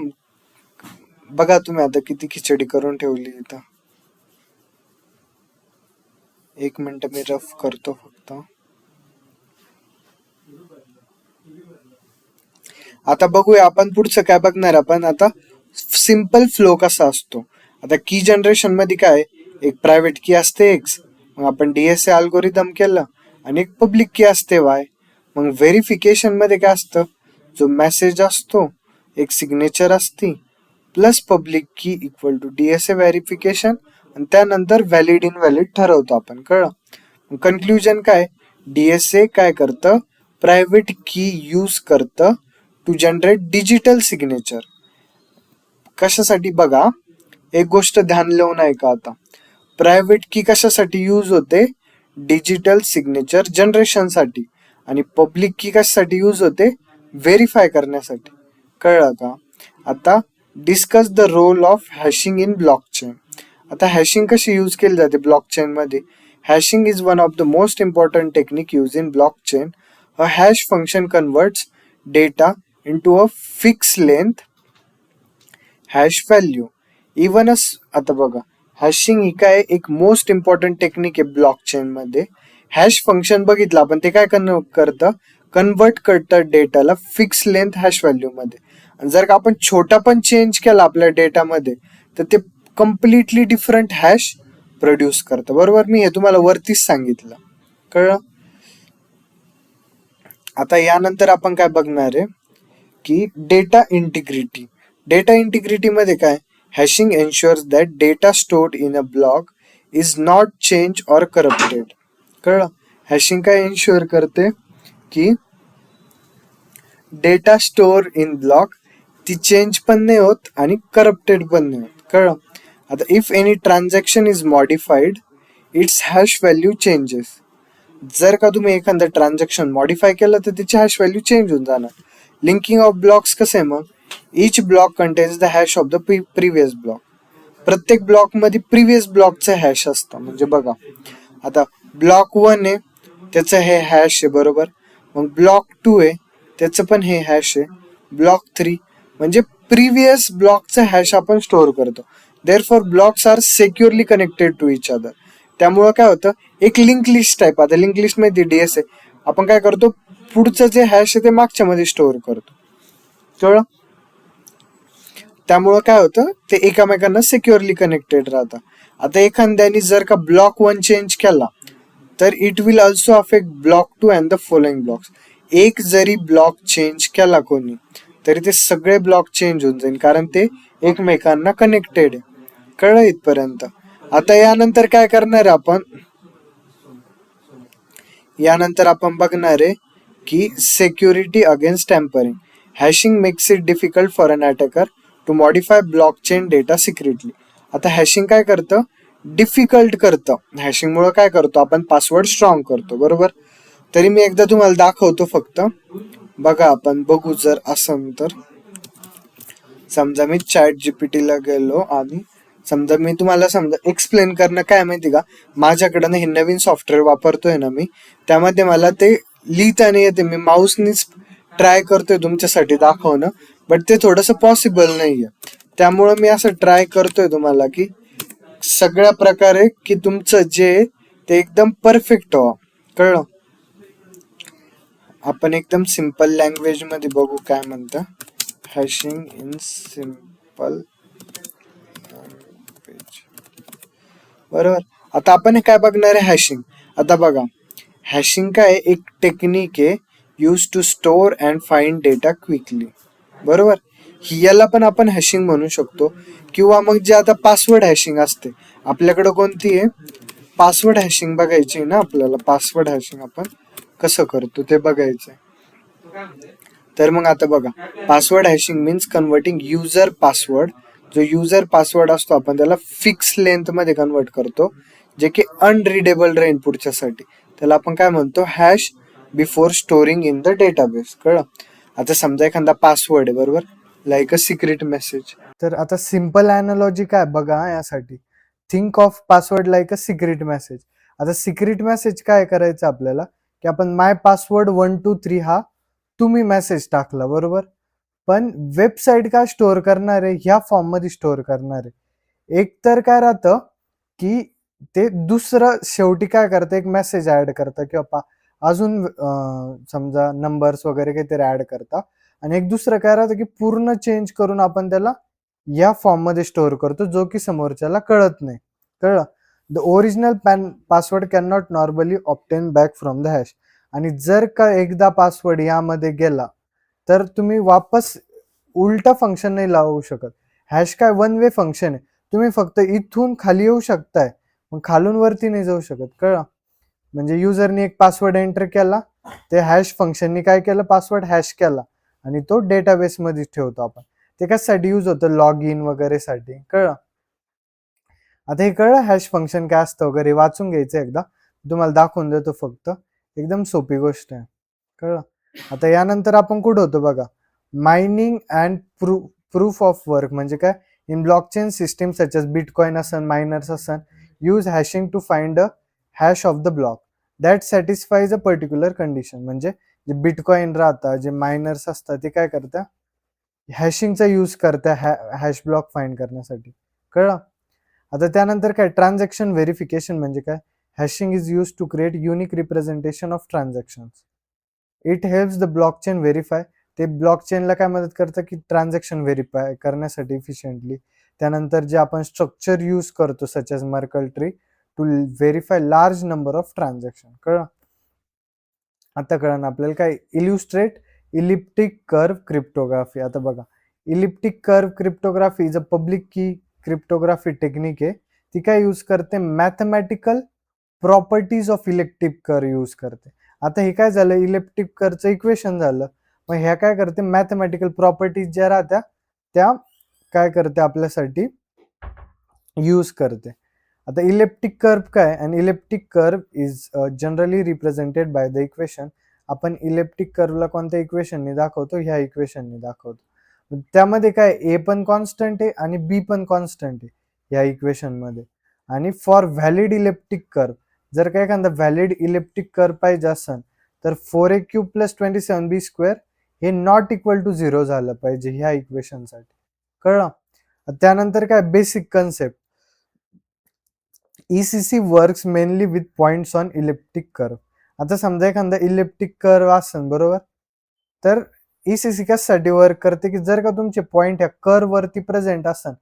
S1: बघा तुम्ही आता किती खिचडी करून ठेवली इथं. एक मिनिट मी रफ करतो फक्त. आता बघूया आपण पुढचं काय बघणार. आपण आता सिम्पल फ्लो कसा असतो. आता की जनरेशन मध्ये काय? एक प्रायव्हेट की असते एक्स, मग आपण डीएसए अल्गोरिदम केलं आणि एक पब्लिक की असते वाय. मग व्हेरिफिकेशन मध्ये काय असतं? जो मेसेज असतो, एक सिग्नेचर असती plus public key equal to DSA verification आणि त्यानंतर व्हॅलिड इनव्हॅलिड ठरवतो आपण. कळलं? कन्क्लुजन काय? DSA काय करतं, प्रायव्हेट की यूज करतं टू जनरेट डिजिटल सिग्नेचर. कशासाठी बघा, एक गोष्ट ध्यान लावून ऐका आता. प्रायव्हेट की कशासाठी यूज होते, डिजिटल सिग्नेचर जनरेशनसाठी. आणि पब्लिक की कशासाठी यूज होते, व्हेरीफाय करण्यासाठी. कळलं का? आता discuss the role of hashing in blockchain. आता हॅशिंग कशी यूज केली जाते ब्लॉकचेन मध्ये. Hashing is one of the most important technique use in blockchain. A hash function converts data into a fix length hash value. आता बघा, हॅशिंग ही काय एक मोस्ट इम्पॉर्टंट टेक्निक आहे ब्लॉकचेन मध्ये. हॅश फंक्शन बघितलं आपण, ते काय करतं, कन्वर्ट करतं डेटाला फिक्स लेंथ हॅश व्हॅल्यू मध्ये. आणि जर का आपण छोटा पण चेंज केला आपल्या डेटामध्ये तर ते कम्प्लिटली डिफरंट हॅश प्रोड्यूस करतं. बरोबर, मी हे तुम्हाला वरतीच सांगितलं. कळलं? आता यानंतर आपण काय बघणार आहे की डेटा इंटिग्रिटी. डेटा इंटिग्रिटी मध्ये काय, hashing ensures that data stored in a block is not change or corrupted. कळलं? हॅशिंग काय एन्श्युअर करते की डेटा स्टोअर इन ब्लॉक ती चेंज पण नाही होत आणि करप्टेड पण नाही होत. कळलं? आता if any transaction is modified it's hash value changes. जर का तुम्ही एखादं ट्रान्झॅक्शन मॉडिफाय केलं तर त्याची हॅश व्हॅल्यू चेंज होऊन जाणार. लिंकिंग ऑफ ब्लॉक्स कसं आहे मग, each block contains the hash of the previous block. प्रत्येक ब्लॉक मध्ये प्रिव्हियस ब्लॉकचं हॅश असतं. म्हणजे बघा, आता ब्लॉक 1 आहे त्याचं हे हॅश आहे, बरोबर. मग ब्लॉक 2 आहे त्याचं पण हे हॅश आहे. ब्लॉक 3 म्हणजे प्रिव्हियस ब्लॉकचं हॅश आपण स्टोअर करतो. Therefore blocks are securely connected to each other. त्यामुळं काय होतं, एक लिंक लिस्ट टाईप. आता लिंक लिस्ट मध्ये DSA आपण काय करतो, पुढचं जे हॅश आहे ते मागच्या मध्ये स्टोअर करतो. कळलं? त्यामुळं काय होतं, ते एकामेकांना सिक्युअरली कनेक्टेड राहतं. आता एखाद्याने जर का ब्लॉक 1 चेंज केला तर it will also affect block 2 and the following blocks. एक जरी ब्लॉक चेंज केला कोणी तरी ते सगळे ब्लॉक चेंज होऊन जाईल, कारण ते एकमेकांना कनेक्टेड आहे. कळलं इथपर्यंत? आता यानंतर आपण बघणार आहे की security against tampering. Hashing makes it difficult for an attacker to modify blockchain data secretly. आता हॅशिंग काय करतं, डिफिकल्ट करतं. हॅशिंगमुळे काय करतो आपण, पासवर्ड स्ट्रॉंग करतो. बरोबर, तरी मी एकदा तुम्हाला दाखवतो फक्त. बघा, आपण बघू जर असं तर समजा मी ChatGPT ला गेलो आणि समजा मी तुम्हाला एक्सप्लेन करणं काय माहिती का, माझ्याकडनं हे नवीन सॉफ्टवेअर वापरतोय ना मी, त्यामध्ये मला ते लिहिता नाही येते. मी माऊसनीच ट्राय करतोय तुमच्यासाठी दाखवणं, बट ते थोडंसं पॉसिबल नाहीये. त्यामुळं मी असं ट्राय करतोय तुम्हाला की सगळ्या प्रकारे की तुमचं जे ते एकदम परफेक्ट व्हावं. कळलं? आपण एकदम सिंपल लँग्वेज मध्ये बघू काय म्हणतं. Hashing in simple language. बरोबर, आता आपण काय बघणार आहे, हॅशिंग. आता बघा, हॅशिंग काय एक टेक्निक आहे use to store and find data quickly. बरोबर, याला पण आपण हॅशिंग म्हणू शकतो. किंवा मग जे आता पासवर्ड हॅशिंग असते, आपल्याकडं कोणती आहे, पासवर्ड हॅशिंग बघायची ना आपल्याला. पासवर्ड हॅशिंग आपण कसं करतो ते बघायचंय. तर मग आता बघा, password hashing means converting user password. जो युजर पासवर्ड असतो आपण त्याला फिक्स लेंथ मध्ये कन्वर्ट करतो, जे की अनरीडेबल राहील पुढच्यासाठी. त्याला आपण काय म्हणतो, hash before storing in the database. कळलं? आता समजा एखादा पासवर्ड आहे, बरोबर, लाईक अ सिक्रेट मेसेज. तर आता सिंपल अॅनालॉजी काय बघा यासाठी, think of password like a secret message. आता सिक्रेट मेसेज काय करायचं आपल्याला, की आपण माय पासवर्ड 123 हा तुम्ही मेसेज टाकला, बरोबर. पण वेबसाईट काय स्टोअर करणार आहे, ह्या फॉर्म मध्ये स्टोअर करणार आहे. एक तर काय राहतं की ते दुसरं शेवटी काय करतं, एक मेसेज ऍड करतं किंवा अजून समजा नंबर्स वगैरे काहीतरी ऍड करता. आणि एक दुसरं काय राहतं की पूर्ण चेंज करून आपण त्याला या फॉर्म मध्ये स्टोअर करतो, जो की समोरच्याला कळत नाही. कळलं? The original password can not normally obtain back from the hash. आणि जर का एकदा पासवर्ड यामध्ये गेला तर तुम्ही वापस उलटा फंक्शन नाही लावू शकत. हॅश काय वन वे फंक्शन आहे, तुम्ही फक्त इथून खाली येऊ शकताय, मग खालून वरती नाही जाऊ शकत. कळलं? म्हणजे युजरने एक पासवर्ड एंटर केला, ते हॅश फंक्शननी काय केलं, पासवर्ड हॅश केला आणि तो डेटाबेस मध्ये ठेवतो आपण. ते कशासाठी यूज होतं, लॉग इन वगैरे साठी. कळलं? आता हे कळलं हॅश फंक्शन काय असतं वगैरे, वाचून घ्यायचं एकदा, तुम्हाला दाखवून देतो फक्त, एकदम सोपी गोष्ट आहे. कळलं? आता यानंतर आपण कुठं होतो बघा, mining and proof of work. म्हणजे काय, in blockchain system such as bitcoin असन, मायनर्स असन, use hashing to find a hash of the block that satisfies a particular condition. म्हणजे जे बिटकॉइन राहतात, जे मायनर्स असतात, ते काय करतात, हॅशिंगचा यूज करतात हॅश ब्लॉक फाइंड करण्यासाठी. कळलं? आता त्यानंतर काय, ट्रान्झॅक्शन व्हेरिफिकेशन. म्हणजे काय, hashing is use to create unique representation of transaction. It helps the blockchain verify. ते ब्लॉकचेनला काय मदत करतं की ट्रान्झॅक्शन व्हेरीफाय करण्यासाठी इफिशियंटली. त्यानंतर जे आपण स्ट्रक्चर यूज करतो such as Merkle tree to verify large number of transaction. कळलं? आता कळलं आपल्याला काय, इल्युस्ट्रेट इलिप्टिक कर्व क्रिप्टोग्राफी. आता बघा, elliptic curve cryptography is a public की क्रिप्टोग्राफी टेक्निक आहे. ती काय यूज करते, mathematical properties of electric curve use करते. आता हे काय झालं, इलेक्ट्रिक कर्वचं इक्वेशन झालं, मग ह्या काय करते, मॅथमॅटिकल प्रॉपर्टीज ज्या राहत्या त्या काय करते आपल्यासाठी यूज करते. आता इलेप्टिक कर्व काय, आणि elliptic curve is generally represented by the equation. आपण इलेप्टिक कर्वला कोणत्या इक्वेशनने दाखवतो, ह्या इक्वेशनने दाखवतो. त्यामध्ये काय, ए पण कॉन्स्टंट आहे आणि बी पण कॉन्स्टंट आहे ह्या इक्वेशन मध्ये. आणि फॉर व्हॅलिड इलेप्टिक कर्व, जर का एखादा व्हॅलिड इलेप्टिक कर्व पाहिजे असेल तर 4a³ + 27b² हे नॉट इक्वल टू 0 झालं पाहिजे ह्या इक्वेशनसाठी. कळलं? त्यानंतर काय, basic concept. ECC works mainly with points on elliptic curve. आता समजा एखादा इलेप्टिक कर्व असेल बरोबर, तर ECC कशासाठी वर्क करते की जर का तुमचे पॉइंट ह्या कर्व वरती प्रेझेंट असेल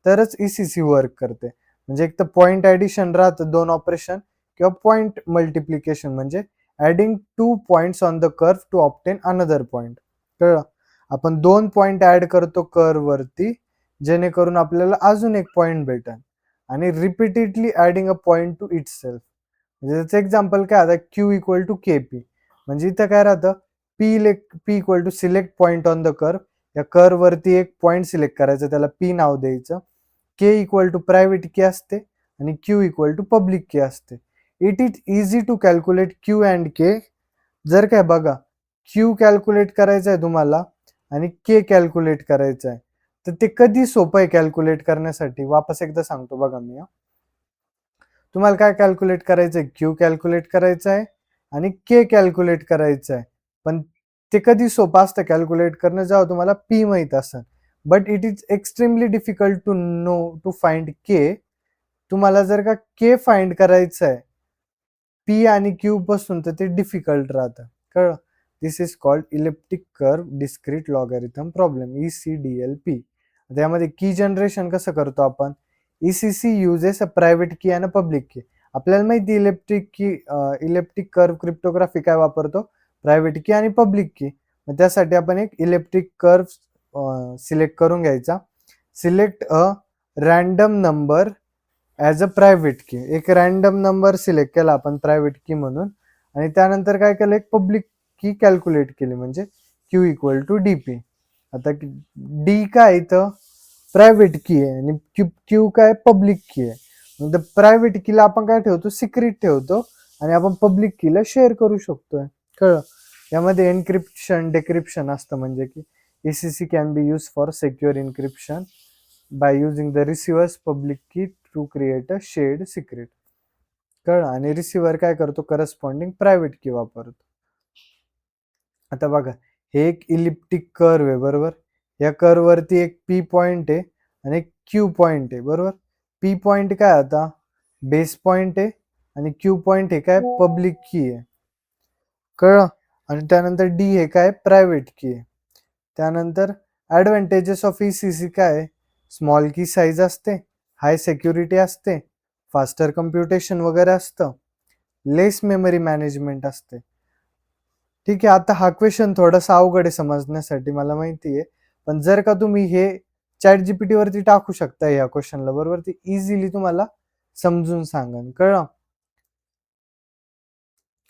S1: तरच ECC वर्क करते. म्हणजे एक तर पॉइंट ऍडिशन राहतं, 2 ऑपरेशन, किंवा पॉइंट मल्टिप्लिकेशन म्हणजे adding 2 points on the curve to obtain another point. कळलं? आपण 2 पॉइंट ऍड करतो कर्व वरती जेणेकरून आपल्याला अजून एक पॉइंट भेटेल, आणि repeatedly adding a point two it self. म्हणजे त्याचं एक्झाम्पल काय, आता Q इक्वल टू KP. म्हणजे इथं काय राहतं, P equal to select point on the curve. या कर्व वरती एक पॉइंट सिलेक्ट करायचं, त्याला P नाव द्यायचं. K equal to private key असते आणि Q equal to public key असते. It is easy to calculate Q and K. जर काय बघा, Q कॅल्क्युलेट करायचं आहे तुम्हाला आणि K कॅल्क्युलेट करायचं आहे, तर ते कधी सोपं आहे कॅल्क्युलेट करण्यासाठी, वापस एकदा सांगतो बघा मी. तुम्हाला काय कॅल्क्युलेट करायचंय, Q कॅल्क्युलेट करायचं आहे आणि K कॅल्क्युलेट करायचं आहे. पण ते कधी सोपं असतं कॅल्क्युलेट करणं, जेव्हा तुम्हाला P माहित असेल. But it is extremely difficult to know to find K. तुम्हाला जर का K फाइंड करायचं आहे P आणि Q पासून, तर ते डिफिकल्ट राहतं. कळलं? This is called elliptic curve discrete logarithm problem, ECDLP. त्यामध्ये की जनरेशन कसं करतो आपण, ECC युजेस अ प्रायव्हेट की आणि पब्लिक की. आपल्याला माहिती इलेप्टिक कर्व क्रिप्टोग्राफी काय वापरतो, प्रायव्हेट की आणि पब्लिक की. मग त्यासाठी आपण एक इलेप्टिक कर्व सिलेक्ट करून घ्यायचा. Select a random number as a private की. एक रॅन्डम नंबर सिलेक्ट केला आपण प्रायव्हेट की म्हणून, आणि त्यानंतर काय केलं, एक पब्लिक की कॅल्क्युलेट केली, म्हणजे Q इक्वल टू DP. आता D काय इथं प्रायव्हेट की आहे आणि Q काय पब्लिक की आहे. मग प्रायव्हेट कीला आपण काय ठेवतो, सिक्रेट ठेवतो, आणि आपण पब्लिक कीला शेअर करू शकतोय. कळलं? यामध्ये एन्क्रिप्शन डेक्रिप्शन असतं. म्हणजे की ECC can be use for secure encryption by using the receiver's public key to create a shared secret. कळलं? आणि रिसिव्हर काय करतो, करस्पॉन्डिंग प्रायव्हेट की वापरतो. आता बघा, हे एक इलिप्टिक कर्व आहे बरोबर. या कर्व वरती एक P पॉइंट आहे आणि एक Q पॉइंट आहे बरोबर. P पॉइंट काय आता बेस पॉइंट आहे आणि Q पॉइंट हे काय पब्लिक की आहे. कळलं? आणि त्यानंतर D हे काय प्रायव्हेट की आहे. त्यानंतर ऍडव्हान्टेजेस ऑफ ECC काय, स्मॉल की साईज असते, हाय सिक्युरिटी असते, फास्टर कम्प्युटेशन वगैरे असतं, लेस मेमरी मॅनेजमेंट असते. ठीक आहे. आता हा क्वेश्चन थोडासा अवघड आहे समजण्यासाठी, मला माहिती आहे. पण जर का तुम्ही हे ChatGPT वरती टाकू शकता या क्वेश्चनला बरोबर, ते इझिली तुम्हाला समजून सांगेन. कळलं?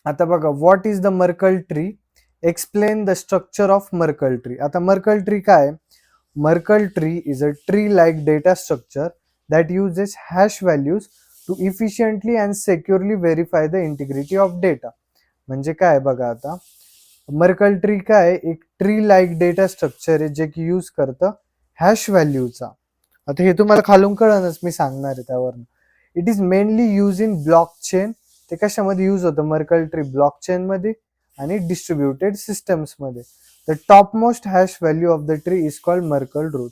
S1: आता बघा, what is the Merkle tree, explain the structure of Merkle tree. आता मर्कल ट्री काय? Merkle tree is a tree like data structure that uses hash values to efficiently and securely verify the integrity of data. म्हणजे काय बघा, आता मर्कल ट्री काय, एक ट्री लाईक डेटा स्ट्रक्चर आहे जे की यूज करतं हॅश व्हॅल्यूचा. आता हे तुम्हाला खालून कळणच, मी सांगणार आहे त्यावर. It is mainly use in block chain. ते कशामध्ये यूज होतं मर्कल ट्री? ब्लॉक चेन मध्ये आणि डिस्ट्रीब्युटेड सिस्टम्स मध्ये. The top most hash value of the tree is called Merkle root.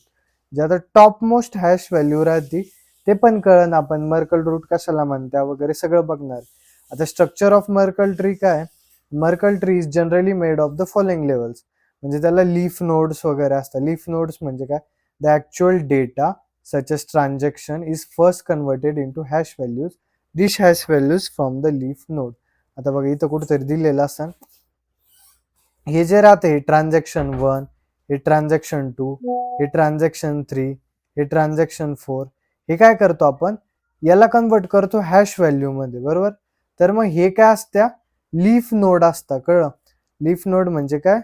S1: जे आता टॉप मोस्ट हॅश व्हॅल्यू राहते ते पण कळण, आपण मर्कल रूट कशाला म्हणत्या वगैरे सगळं बघणार. आता स्ट्रक्चर ऑफ मर्कल ट्री काय? Merkle tree is generally made of the following levels. म्हणजे त्याला लीफ नोड्स वगैरे असतात. लीफ नोड्स म्हणजे काय? The actual data such as transaction is first converted into hash values. These hash values from the leaf node. आता बघा इथं कुठेतरी दिलेलं असं, हे जे राहते ट्रान्झॅक्शन 1, हे ट्रान्झॅक्शन 2, हे ट्रान्झॅक्शन 3, हे ट्रान्झॅक्शन 4, हे काय करतो आपण? याला कन्वर्ट करतो हॅश व्हॅल्यू मध्ये, बरोबर? तर मग हे काय असत्या? लीफ नोड असता. कळलं? लीफ नोड म्हणजे काय?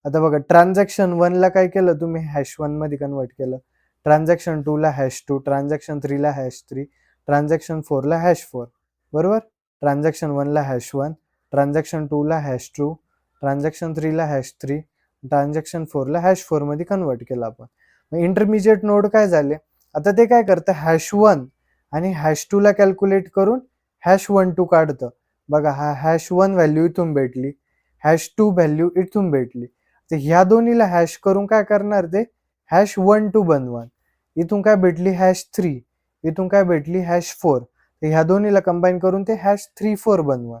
S1: आता बघा, ट्रान्झॅक्शन 1 ला काय केलं तुम्ही? हॅश 1 मध्ये कन्वर्ट केलं. ट्रान्झॅक्शन 2 ला हॅश 2, ट्रान्झॅक्शन 3 ला हॅश 3, ट्रान्झॅक्शन 4 ला हॅश 4, बरोबर? ट्रान्झॅक्शन 1 ला हॅश 1, ट्रान्झॅक्शन 2 ला हॅश 2, ट्रान्झॅक्शन 3 ला हॅश 3, ट्रान्झॅक्शन 4 ला हॅश 4 मध्ये कन्वर्ट केलं आपण. मग इंटरमिजिएट नोड काय झाले? आता ते काय करतं? हॅश 1 आणि हॅश 2 ला कॅल्क्युलेट करून हॅश 1 2 काढतं. बघा, हा हॅश 1 व्हॅल्यू इथून भेटली, हॅश 2 व्हॅल्यू इथून भेटली. तर ह्या दोन्हीला हॅश करून काय करणार ते? हॅश 1 2 बनवा. इथून काय भेटली? हॅश 3, इथून काय भेटली? हॅश 4. तर ह्या दोन्हीला कंबाईन करून ते हॅश 3 4 बनवा.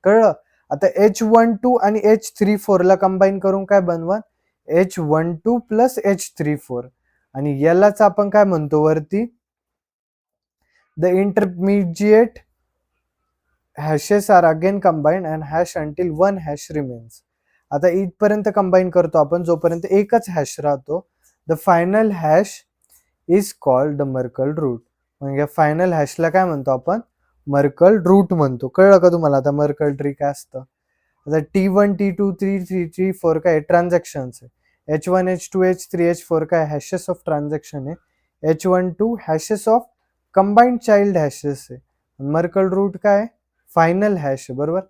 S1: कळलं? आता H12 आणि H34 ला कंबाईन करून काय बनवा? H12 plus H34. आणि यालाच आपण काय म्हणतो वरती? The intermediate hashes are again combined and hash until one hash remains. आता इथपर्यंत कंबाईन करतो आपण जोपर्यंत एकच हॅश राहतो. The final hash is called the Merkle root. म्हणजे फायनल हॅशला काय म्हणतो आपण? मर्कल रूट म्हणतो. कळलं का तुम्हाला आता मर्कल ट्री काय असतं? आता T1 T2 T3 T4 काय ट्रान्झॅक्शन्स आहे. H1 H2 H3 H4 काय हॅशेस ऑफ ट्रान्झॅक्शन आहे. H12 hashes of combined child hashes आहे. मर्कल रूट काय? फायनल हॅश आहे, बरोबर?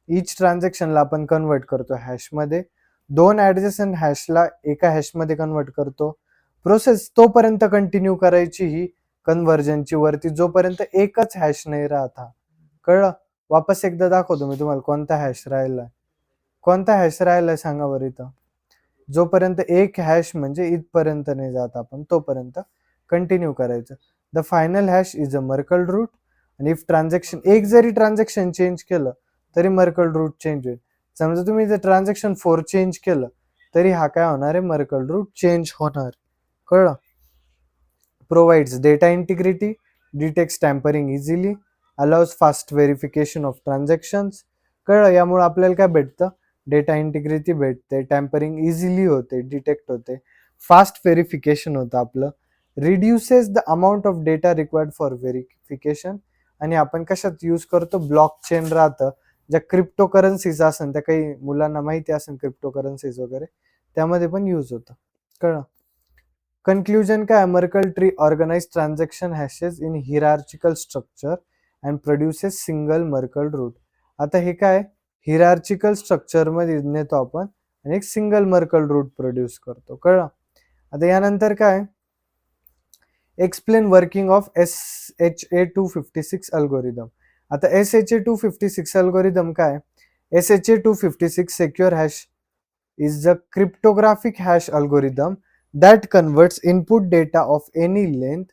S1: इच ट्रान्झॅक्शनला आपण कन्वर्ट करतो हॅशमध्ये. 2 ऍडजस्टंट हॅशला एका हॅशमध्ये कन्वर्ट करतो. प्रोसेस तोपर्यंत कंटिन्यू करायची ही कन्व्हर्जनची वरती जोपर्यंत एकच हॅश नाही राहत. कळलं? वापस एकदा दाखवतो मी तुम्हाला कोणता हॅश राहिलाय. कोणता हॅश राहिलाय सांगा बरं इथं. जोपर्यंत एक हॅश म्हणजे इथपर्यंत नाही जात आपण तोपर्यंत कंटिन्यू करायचं. The final hash is a Merkle root. आणि इफ ट्रान्झॅक्शन एक जरी ट्रान्झॅक्शन चेंज केलं तरी मर्कल रूट चेंज होईल. समजा तुम्ही जर ट्रान्झॅक्शन 4 चेंज केलं तरी हा काय होणार आहे? मर्कल रूट चेंज होणार. कळलं? Provides data integrity, detects tampering easily, allows fast verification of transactions. कळलं? यामुळे आपल्याला काय भेटतं? डेटा इंटिग्रिटी भेटते, टॅम्परिंग इझिली होते, डिटेक्ट होते, फास्ट व्हेरिफिकेशन होतं आपलं, reduces the amount of data required for verification. आणि आपण कशात यूज करतो? ब्लॉक चेन राहतं, ज्या क्रिप्टो करन्सीज असेल, त्या काही मुलांना माहिती असेल क्रिप्टो करन्सीज वगैरे, त्यामध्ये पण यूज होतं. कळलं? कन्क्लुजन काय? Merkle tree organize transaction hashes in hierarchical structure and produces single Merkle root. आता हे काय? हिरार्चिकल स्ट्रक्चर मध्ये नेतो आपण आणि एक सिंगल मर्कल रूट प्रोड्यूस करतो. कळलं? आता यानंतर काय? Explain working of SHA-256 algorithm. आता SHA-256 अल्गोरिदम काय? SHA-256 secure hash is the cryptographic hash algorithm that converts input data of any length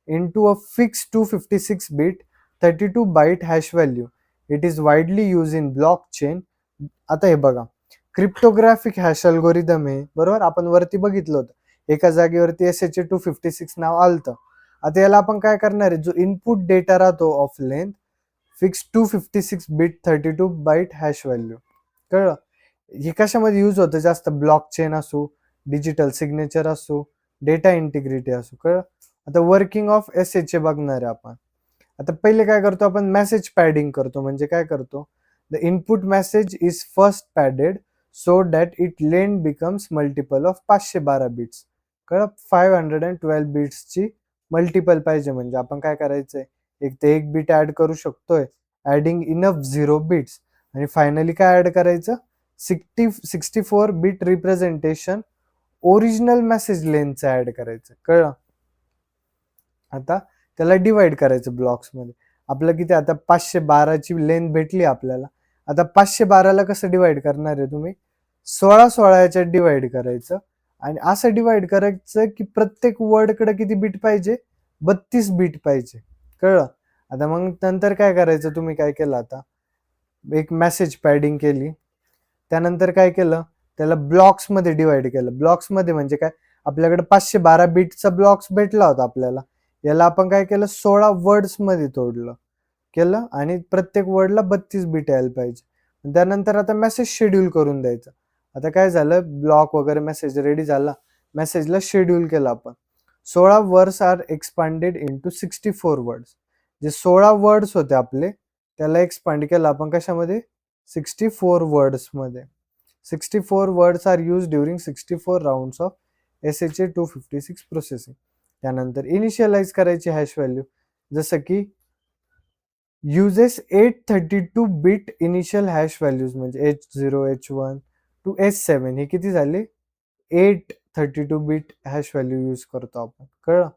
S1: into a fixed 256-bit 32-byte hash value. It is widely used in blockchain. आता हे बघा, क्रिप्टोग्राफिक हॅश अल्गोरिदम आहे, बरोबर? आपण वरती बघितलं होतं एका जागेवरती SHA-256 नाव आलतं. आता याला आपण काय करणार आहे? जो इनपुट डेटा राहतो ऑफ लेंथ फिक्स 256-बिट 32-बाईट हॅश व्हॅल्यू. कळलं? हे कशामध्ये यूज होतं जास्त? ब्लॉक चेन असो, डिजिटल सिग्नेचर असो, डेटा इंटिग्रिटी असो. कळलं? आता वर्किंग ऑफ SHA बघणार आहे आपण. आता पहिले काय करतो आपण? मेसेज पॅडिंग करतो. म्हणजे काय करतो? The input message is first padded so that it length becomes multiple of 512 bits. कळलं? 512 बिट्सची मल्टिपल पाहिजे म्हणजे आपण काय करायचंय, एक ते एक बीट ऍड करू शकतोय, ऍडिंग इनफ 0 बिट्स. आणि फायनली काय ऍड करायचं, 64 बिट रिप्रेझेंटेशन ओरिजिनल मेसेज लेंथचं ऍड करायचं. कळलं? आता त्याला डिवाइड करायचं ब्लॉक्समध्ये. आपलं किती आता 512ची लेंथ भेटली आपल्याला. आता 512ला कसं डिवाइड करणार आहे तुम्ही, 16 याच्यात डिवाइड करायचं आणि असं डिवाइड करायचं की प्रत्येक वर्डकडे किती बीट पाहिजे, 32 बीट पाहिजे. कळलं? आता मग नंतर काय करायचं, तुम्ही काय केलं आता, एक मेसेज पॅडिंग केली, त्यानंतर काय केलं, त्याला ब्लॉक्समध्ये डिवाइड केलं. ब्लॉक्समध्ये म्हणजे काय, आपल्याकडे 512 बीटचा ब्लॉक्स भेटला होता आपल्याला, याला आपण काय केलं, 16 वर्ड्स मध्ये तोडलं केलं आणि प्रत्येक वर्डला 32 बीट यायला पाहिजे. त्यानंतर आता मेसेज शेड्यूल करून द्यायचं. आता काय झालं, ब्लॉक वगैरे मेसेज रेडी झाला, मेसेजला शेड्यूल केलं आपण. 16 words are expanded into 64 words. जे 16 वर्ड्स होते आपले त्याला एक्सपांड केलं आपण कशामध्ये, 64 वर्ड्स मध्ये. 64 words are use during 64 rounds of SHA 256 processing. त्यानंतर इनिशियलाइज करायची हॅश व्हॅल्यू, जसं की uses 832 bit initial hash values म्हणजे H0 H1 टू H7 हे किती झाले, 832 बिट हॅश व्हॅल्यू यूज करतो आपण. कळलं?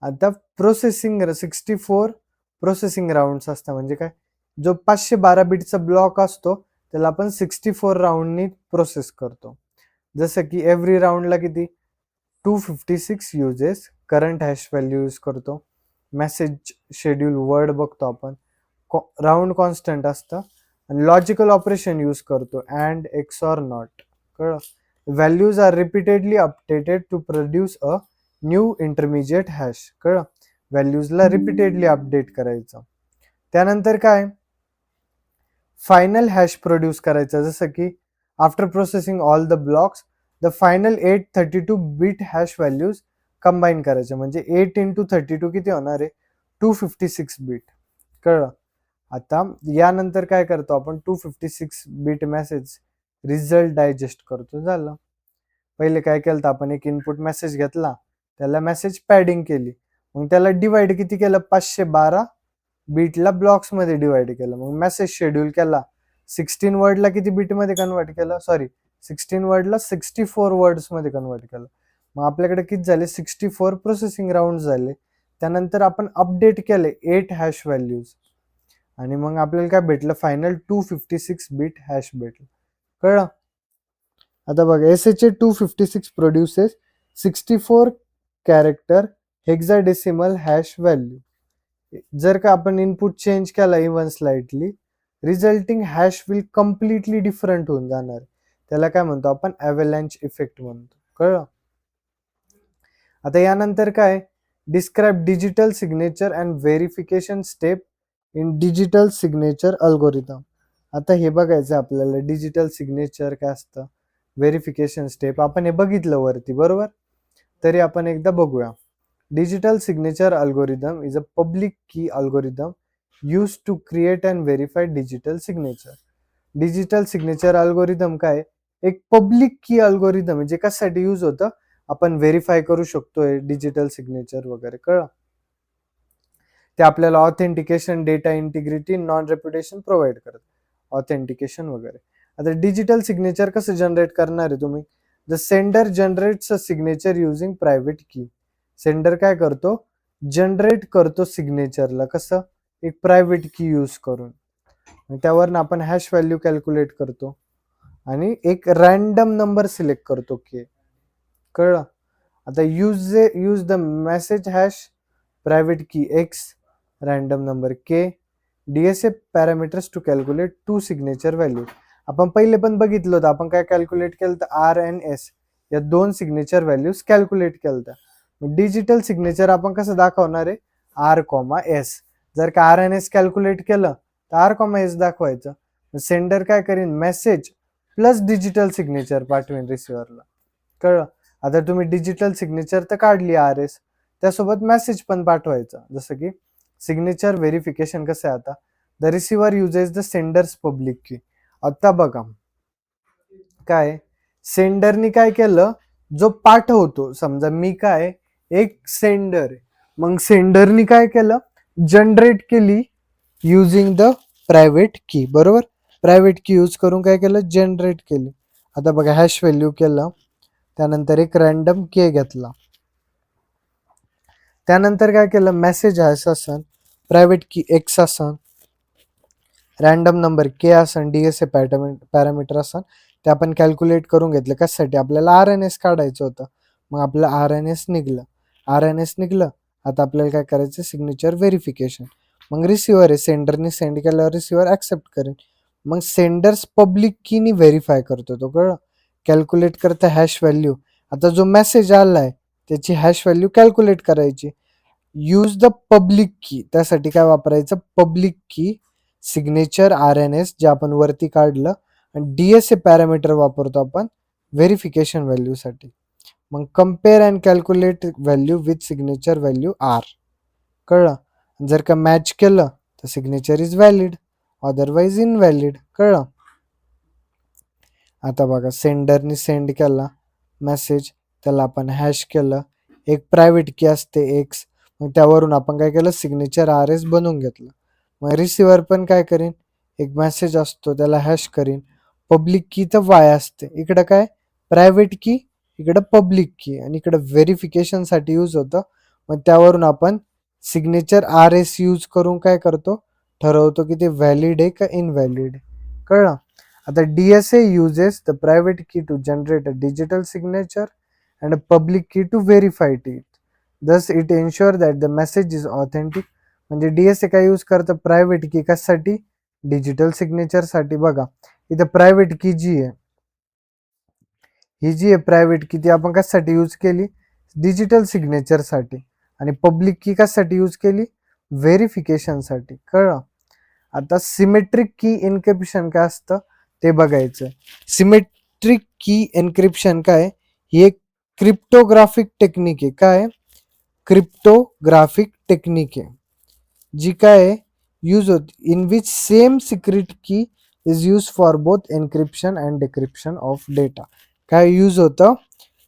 S1: आता प्रोसेसिंग 64 प्रोसेसिंग राऊंड्स असतात म्हणजे काय, जो 512 बिटचा ब्लॉक असतो त्याला आपण 64 राऊंडनी प्रोसेस करतो. जसं की एव्हरी राऊंडला किती, 256 uses current hash value use करतो. मेसेज शेड्यूल वर्ड बघतो आपण, राऊंड कॉन्स्टंट असतं आणि लॉजिकल ऑपरेशन यूज करतो, अँड एक्स ऑर नॉट. कळलं? Values are repeatedly updated to produce a new intermediate hash. कळलं? व्हॅल्यूजला रिपीटेडली अपडेट करायचं. त्यानंतर काय, फायनल हॅश प्रोड्यूस करायचं, जसं की after processing all the blocks the final 832 bit hash values combine करायचे म्हणजे 8 इंटू 32 किती होणार आहे, 256 बिट. कळलं? आता यानंतर काय करतो आपण, 256 बिट मेसेज रिझल्ट डायजेस्ट करतो. झालं. पहिले काय केलं तर आपण एक इनपुट मेसेज घेतला, त्याला मेसेज पॅडिंग केली, मग त्याला डिवाइड किती केलं, 512 बीटला ब्लॉक्स मध्ये डिवाइड केलं. मग मेसेज शेड्यूल केला, 16 वर्डला किती बीट मध्ये कन्वर्ट केलं, 16 वर्डला 64 वर्ड्स मध्ये कन्वर्ट केलं. मग आपल्याकडे किती झाले, 64 प्रोसेसिंग राऊंड झाले. त्यानंतर आपण अपडेट केले 8 हॅश व्हॅल्यूज आणि मग आपल्याला काय भेटलं, फायनल 256 बीट हॅश भेटलं. कळलं? आता बघा, SHA 256 produces 64 character hexadecimal hash value. जर का आपण इनपुट चेंज केला even slightly, resulting hash will completely different होऊन जाणार. त्याला काय म्हणतो आपण, अव्हलांच इफेक्ट म्हणतो. कळलं? आता यानंतर काय, describe digital signature and verification step in digital signature algorithm. आता हे बघायचं आपल्याला, डिजिटल सिग्नेचर काय असतं, व्हेरिफिकेशन स्टेप आपण हे बघितलं वरती, बरोबर. तरी आपण एकदा बघूया. Digital signature algorithm is a public key algorithm used to create and verify digital signature. Digital signature algorithm काय, एक पब्लिक की अल्गोरिदम आहे, जे कशासाठी यूज होतं, आपण व्हेरीफाय करू शकतोय डिजिटल सिग्नेचर वगैरे. कळलं? ते आपल्याला authentication, data integrity, non reputation provide करत, ऑथेंटिकेशन वगैरे. आता डिजिटल सिग्नेचर कसं जनरेट करणार आहे तुम्ही, the sender generates a signature using private की. सेंडर काय करतो, जनरेट करतो सिग्नेचरला, कसं, एक प्रायव्हेट की यूज करून. त्यावरून आपण हॅश व्हॅल्यू कॅल्क्युलेट करतो आणि एक रॅन्डम नंबर सिलेक्ट करतो के. कळलं? आता use the message hash private key X random number K DSA parameters to calculate 2 signature value. आपण पहिले पण बघितलं होतं, आपण काय कॅल्क्युलेट केलं तर R and S या 2 सिग्नेचर व्हॅल्यूज कॅल्क्युलेट केलं होतं. डिजिटल सिग्नेचर आपण कसं दाखवणार आहे, R, S. जर का RNS कॅल्क्युलेट केलं तर R, S दाखवायचं. सेंडर काय करेन, मेसेज प्लस डिजिटल सिग्नेचर पाठवेन रिसिव्हरला. कळलं? आता तुम्ही डिजिटल सिग्नेचर तर काढली RS, त्यासोबत मेसेज पण पाठवायचा. जसं की सिग्नेचर व्हेरिफिकेशन कसं आहे, आता the receiver uses the Sanders public की. आता बघा काय सेंडरनी काय केलं, जो पाठवतो समजा मी काय एक सेंडर, मग सेंडरनी काय केलं, जनरेट केली युजिंग द प्रायव्हेट की. बरोबर, प्रायव्हेट की यूज करून काय केलं, जनरेट केली. आता बघा हॅश व्हॅल्यू केलं, त्यानंतर एक रॅन्डम के घेतला, त्यानंतर काय केलं, मेसेज हॅश असन, प्रायव्हेट की एक्स असन, रॅन्डम नंबर के असन, डीएसए पॅरामीटर असन, ते आपण कॅल्क्युलेट करून घेतलं. कशासाठी, आपल्याला आर एन एस काढायचं होतं. मग आपलं आर एन एस निघलं, आर एन एस निघलं. आता आपल्याला काय करायचं, सिग्नेचर व्हेरिफिकेशन. मग रिसिव्हर आहे, सेंडरनी सेंड केल्यावर रिसिव्हर ऍक्सेप्ट करेल. मग सेंडर्स पब्लिक कीनी व्हेरीफाय करतो तो, कळलं, कॅल्क्युलेट करतं हॅश व्हॅल्यू. आता जो मेसेज आलाय त्याची हॅश व्हॅल्यू कॅल्क्युलेट करायची. यूज द पब्लिक की, त्यासाठी काय वापरायचं, पब्लिक की सिग्नेचर आर एन एस जे आपण वरती काढलं, आणि डीएसए पॅरामीटर वापरतो आपण व्हेरिफिकेशन व्हॅल्यूसाठी. मग compare and calculate value with signature value R. कळलं, जर का मॅच केलं तर signature is valid, otherwise invalid. कळलं. आता बघा सेंडरनी सेंड केला मेसेज, त्याला आपण हॅश केलं, एक प्रायव्हेट की असते एक्स, मग त्यावरून आपण काय केलं, सिग्नेचर आर एस बनवून घेतलं. मग रिसिव्हर पण काय करीन, एक मेसेज असतो त्याला हॅश करीन, पब्लिक की तर वाय असते, इकडं काय प्रायव्हेट की, इकडं पब्लिक की, आणि इकडं व्हेरिफिकेशनसाठी यूज होतं. मग त्यावरून आपण सिग्नेचर आर एस यूज करून काय करतो, ठरवतो की ते व्हॅलिड आहे का इनव्हॅलिड. कळलं. आता DSA uses the private key to generate a digital signature and a public key to verify it. Thus it ensure that the message is authentic. म्हणजे डीएसए काय यूज करतं, प्रायव्हेट की कशासाठी, डिजिटल सिग्नेचर साठी. बघा इथं प्रायव्हेट की जी आहे, ही जी आहे प्रायव्हेट की, ती आपण कशासाठी यूज केली, डिजिटल सिग्नेचर साठी. आणि पब्लिक की कशासाठी यूज केली, व्हेरिफिकेशन साठी. कळलं. आता सिमेट्रिक की एन्क्रिप्शन काय असतं ते बघायचं. सिमेट्रिक की एन्क्रिप्शन काय, ही एक क्रिप्टोग्राफिक टेक्निक आहे. काय, क्रिप्टोग्राफिक टेक्निक आहे, जी काय यूज होती, in which same secret key is use for both encryption and decryption of data. काय यूज होतं,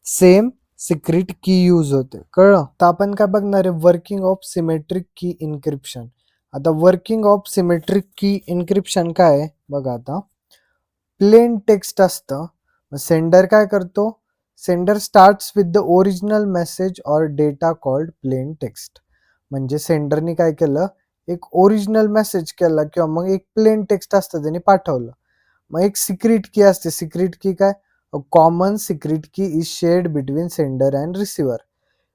S1: सेम सिक्रेट की यूज होते. कळलं. तर आपण काय बघणार आहे, वर्किंग ऑफ सिमेट्रिक की इन्क्रिप्शन. आता वर्किंग ऑफ सिमेट्रिक की इन्क्रिप्शन काय आहे बघा. आता प्लेन टेक्स्ट असतं, सेंडर काय करतो, sender starts with the original message or data called plain text. म्हणजे सेंडरनी काय केलं, एक ओरिजिनल मेसेज केला किंवा मग एक प्लेन टेक्स्ट असतं त्यांनी पाठवलं. मग एक सिक्रेट की असते, सिक्रेट की काय, common secret key is shared between sender and receiver.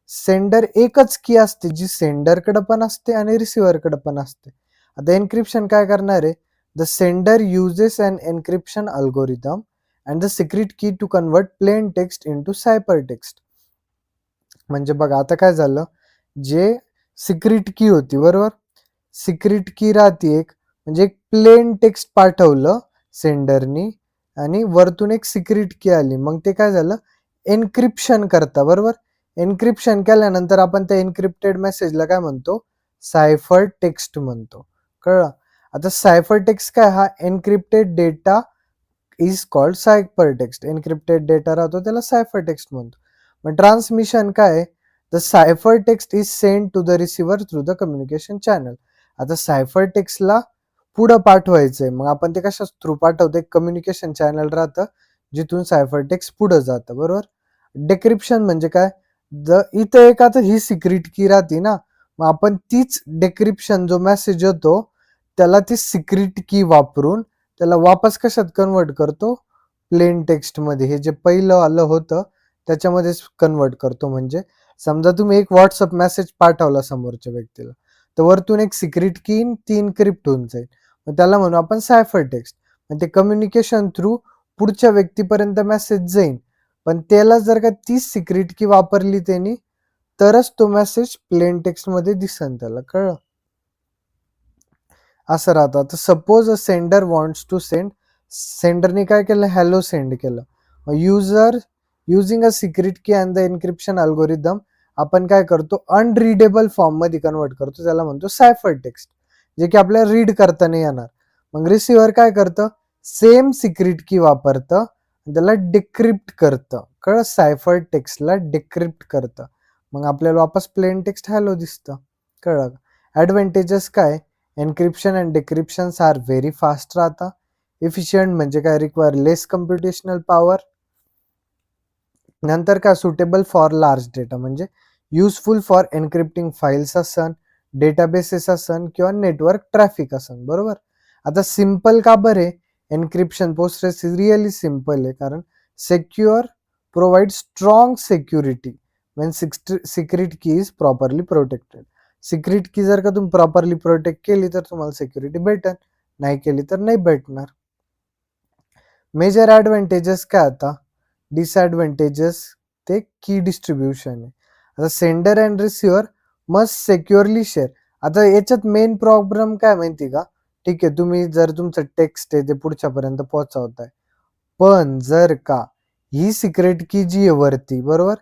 S1: Sender एकच की असते जी सेंडरकडे पण असते आणि रिसिव्हरकडे पण असते. आता एन्क्रिप्शन काय करणार आहे, the sender uses an encryption algorithm and the secret key to convert plain text into cipher text. म्हणजे बघा आता काय झालं, जे सिक्रेट की होती बरोबर, सिक्रेट की राहते एक, म्हणजे एक प्लेन टेक्स्ट पाठवलं सेंडरनी आणि वरतून एक सिक्रेट की आली, मग ते काय झालं, एन्क्रिप्शन करता. बरोबर, एन्क्रिप्शन केल्यानंतर आपण त्या एन्क्रिप्टेड मेसेजला काय म्हणतो, सायफर टेक्स्ट म्हणतो. कळलं. आता सायफर टेक्स्ट काय, हा encrypted data is called cipher text. Encrypted data राहतो त्याला सायफर टेक्स्ट म्हणतो. मग ट्रान्समिशन काय, the cipher text is send to the receiver through the communication channel. आता सायफर टेक्स्टला पुढं पाठवायचंय, मग आपण ते कशा थ्रू पाठवतो, एक कम्युनिकेशन चॅनल राहतं जिथून सायफर टेक्स्ट पुढं जातं. बरोबर. डिक्रिप्शन म्हणजे काय, इथं एक आता ही सिक्रेट की राहते ना, मग आपण तीच डिक्रिप्शन जो मेसेज होतो त्याला ती सिक्रेट की वापरून त्याला वापस कशात कन्वर्ट करतो, प्लेन टेक्स्ट मध्ये. हे जे पहिलं आलं होतं त्याच्यामध्येच कन्वर्ट करतो. म्हणजे समजा तुम्ही एक व्हॉट्सअप मेसेज पाठवला समोरच्या व्यक्तीला, तर वरतून एक सिक्रेट की ती इन्क्रिप्ट होऊन जाईल, मग त्याला म्हणू आपण सायफर टेक्स्ट. मग ते कम्युनिकेशन थ्रू पुढच्या व्यक्तीपर्यंत मेसेज जाईल, पण त्याला जर का तीच सिक्रेट की वापरली त्यांनी, तरच तो मेसेज प्लेन टेक्स्ट मध्ये दिसन त्याला. कळलं. असं राहतं. तर suppose a sender wants to send, सेंडरने काय केलं, हॅलो सेंड केलं. User using a secret key and the encryption algorithm आपण काय करतो, अनरीडेबल फॉर्म मध्ये कन्वर्ट करतो, त्याला म्हणतो सायफर टेक्स्ट. जे की आपल्याला रीड करता नाही येणार. मग रिसिव्हर काय करतं, सेम सिक्रेट की वापरतं, त्याला डिक्रिप्ट करतं. कळलं, सायफर टेक्स्टला डिक्रिप्ट करतं. मग आपल्याला वापस प्लेन टेक्स्ट हॅलो दिसतं. कळलं. ॲडव्हांटेजेस काय, encryption and decryptions are very fast राहतं. इफिशियंट म्हणजे काय, रिक्वायर लेस कम्प्युटेशनल पॉवर. नंतर काय, सुटेबल फॉर लार्ज डेटा म्हणजे युजफुल फॉर एन्क्रिप्टिंग फाईल्स असन, डेटाबेसेस असन किंवा नेटवर्क ट्रॅफिक असन. बरोबर. आता सिम्पल का बरे, एन्क्रिप्शन प्रोसेस रिअली सिम्पल आहे, कारण secure provide strong security when secret key is properly protected. Secret key जर का तुम्ही प्रॉपरली प्रोटेक्ट केली तर तुम्हाला सिक्युरिटी भेटेल, नाही केली तर नाही भेटणार. मेजर ॲडव्हांटेजेस काय, आता डिसॲडव्हांटेजेस ते की डिस्ट्रीब्युशन आहे. आता sender and receiver must securely share. आता याच्यात मेन प्रॉब्लेम काय माहिती का, ठीक आहे तुम्ही जर तुमचं टेक्स्ट आहे ते पुढच्यापर्यंत पोहोचवताय, पण जर का ही सिक्रेट की जी आहे वरती, बरोबर,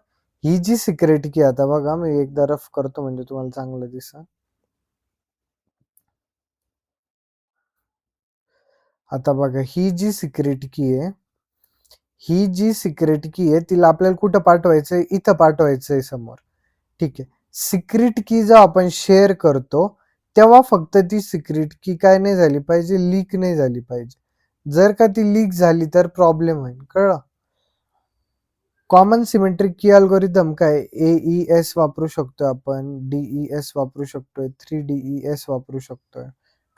S1: ही जी सिक्रेट की, आता बघा मी एकदा रफ करतो म्हणजे तुम्हाला चांगलं दिसेल. आता बघा ही जी सिक्रेट की आहे, ही जी सिक्रेट की आहे तिला आपल्याला कुठं पाठवायचंय, इथं पाठवायचंय समोर. ठीक आहे. सिक्रेट की जेव्हा आपण शेअर करतो, तेव्हा फक्त ती सिक्रेट की काय नाही झाली पाहिजे, लीक नाही झाली पाहिजे. जर का ती लीक झाली तर प्रॉब्लेम होईल. कळलं. कॉमन सिमेट्रिक की अल्गोरिदम काय, AES वापरू शकतोय आपण, DES वापरू शकतोय, 3DES वापरू शकतोय.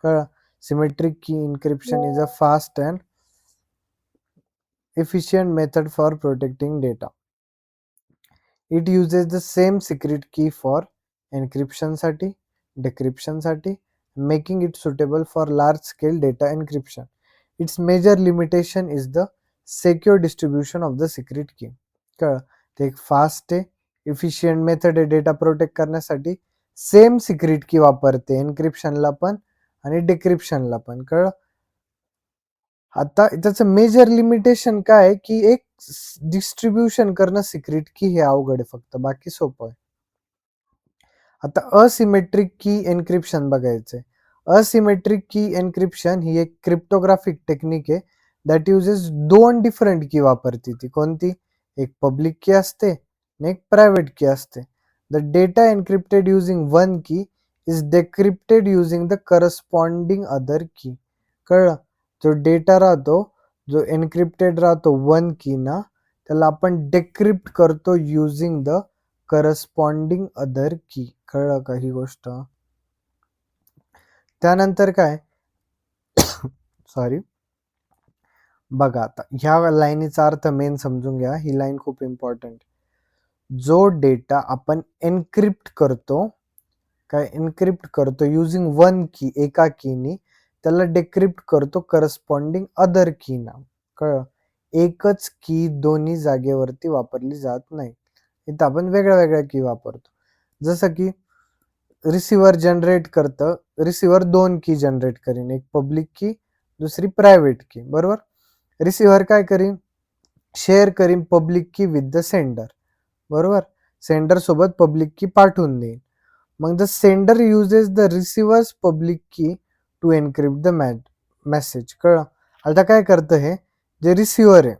S1: कळलं. सिमेट्रिक की encryption is a fast and efficient method for protecting data. It uses the same secret key for encryption साठी, decryption साठी, making it suitable for large scale data encryption. Its major limitation is the secure distribution of the secret key. कळलं. ते एक फास्ट आहे, इफिशियंट मेथड आहे डेटा प्रोटेक्ट करण्यासाठी, सेम सिक्रेट की वापरते एन्क्रिप्शनला पण आणि डिक्रिप्शनला पण. कळलं. आता त्याचं मेजर लिमिटेशन काय आहे, की एक डिस्ट्रीब्युशन करणं सिक्रेट की हे अवघड आहे, फक्त बाकी सोपं आहे. आता असिमेट्रिक की एन्क्रिप्शन बघायचंय. असिमेट्रिक की एन्क्रिप्शन ही एक क्रिप्टोग्राफिक टेक्निक आहे दॅट युजेस दोन डिफरंट की वापरते. ती कोणती, एक पब्लिक की असते आणि एक प्रायव्हेट की असते. The data encrypted using one key is decrypted using the corresponding other key. कळलं. जो डेटा राहतो, जो एन्क्रिप्टेड राहतो वन की ना, त्याला आपण डेक्रिप्ट करतो using the corresponding other key. कळलं का ही गोष्ट. त्यानंतर काय, सॉरी, बघा आता ह्या लाईनीचा अर्थ मेन समजून घ्या, ही लाईन खूप इम्पॉर्टंट. जो डेटा आपण एन्क्रिप्ट करतो, काय एन्क्रिप्ट करतो युजिंग वन की, एका कीनी, त्याला डिक्रिप्ट करतो करस्पॉन्डिंग अदर की ना. कळलं. एकच की दोन्ही जागेवरती वापरली जात नाही. इथं आपण वेगळ्या वेगळ्या की वापरतो. जसं की रिसिव्हर जनरेट करतं, रिसिव्हर दोन की जनरेट करीन, एक पब्लिक की, दुसरी प्रायव्हेट की. बरोबर. रिसिव्हर काय करीन, शेअर करीन पब्लिक की विथ द सेंडर. बरोबर. सेंडर सोबत पब्लिक की पाठवून देईन. मग the sender uses the receiver's public key to encrypt the message. कळलं. आता काय करतं हे, जे रिसिव्हर आहे,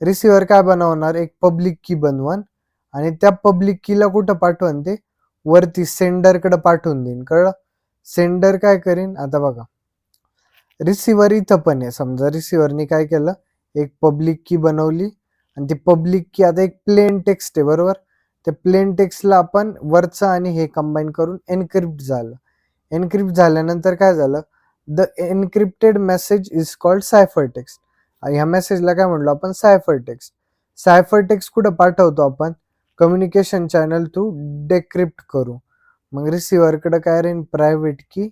S1: रिसिव्हर काय बनवणार, एक पब्लिक की बनवण आणि त्या पब्लिक कीला कुठं पाठवण, ते वरती सेंडरकडे पाठवून देईन. कळलं. सेंडर काय करीन, आता बघा रिसिव्हर इथं पण आहे, समजा रिसिव्हरनी काय केलं, एक पब्लिक की बनवली आणि ती पब्लिक की आता एक प्लेन टेक्स्ट आहे. बरोबर. ते प्लेन टेक्स्टला आपण वरचं आणि हे कंबाईन करून एन्क्रिप्ट झालं. एन्क्रिप्ट झाल्यानंतर काय झालं, the encrypted message is called cipher text. ह्या मेसेजला काय म्हणलो आपण, सायफर टेक्स्ट. सायफर टेक्स्ट कुठं पाठवतो आपण, कम्युनिकेशन चॅनल थ्रू डेक्रिप्ट करू. मग रिसिव्हरकडे काय राहील, प्रायव्हेट की,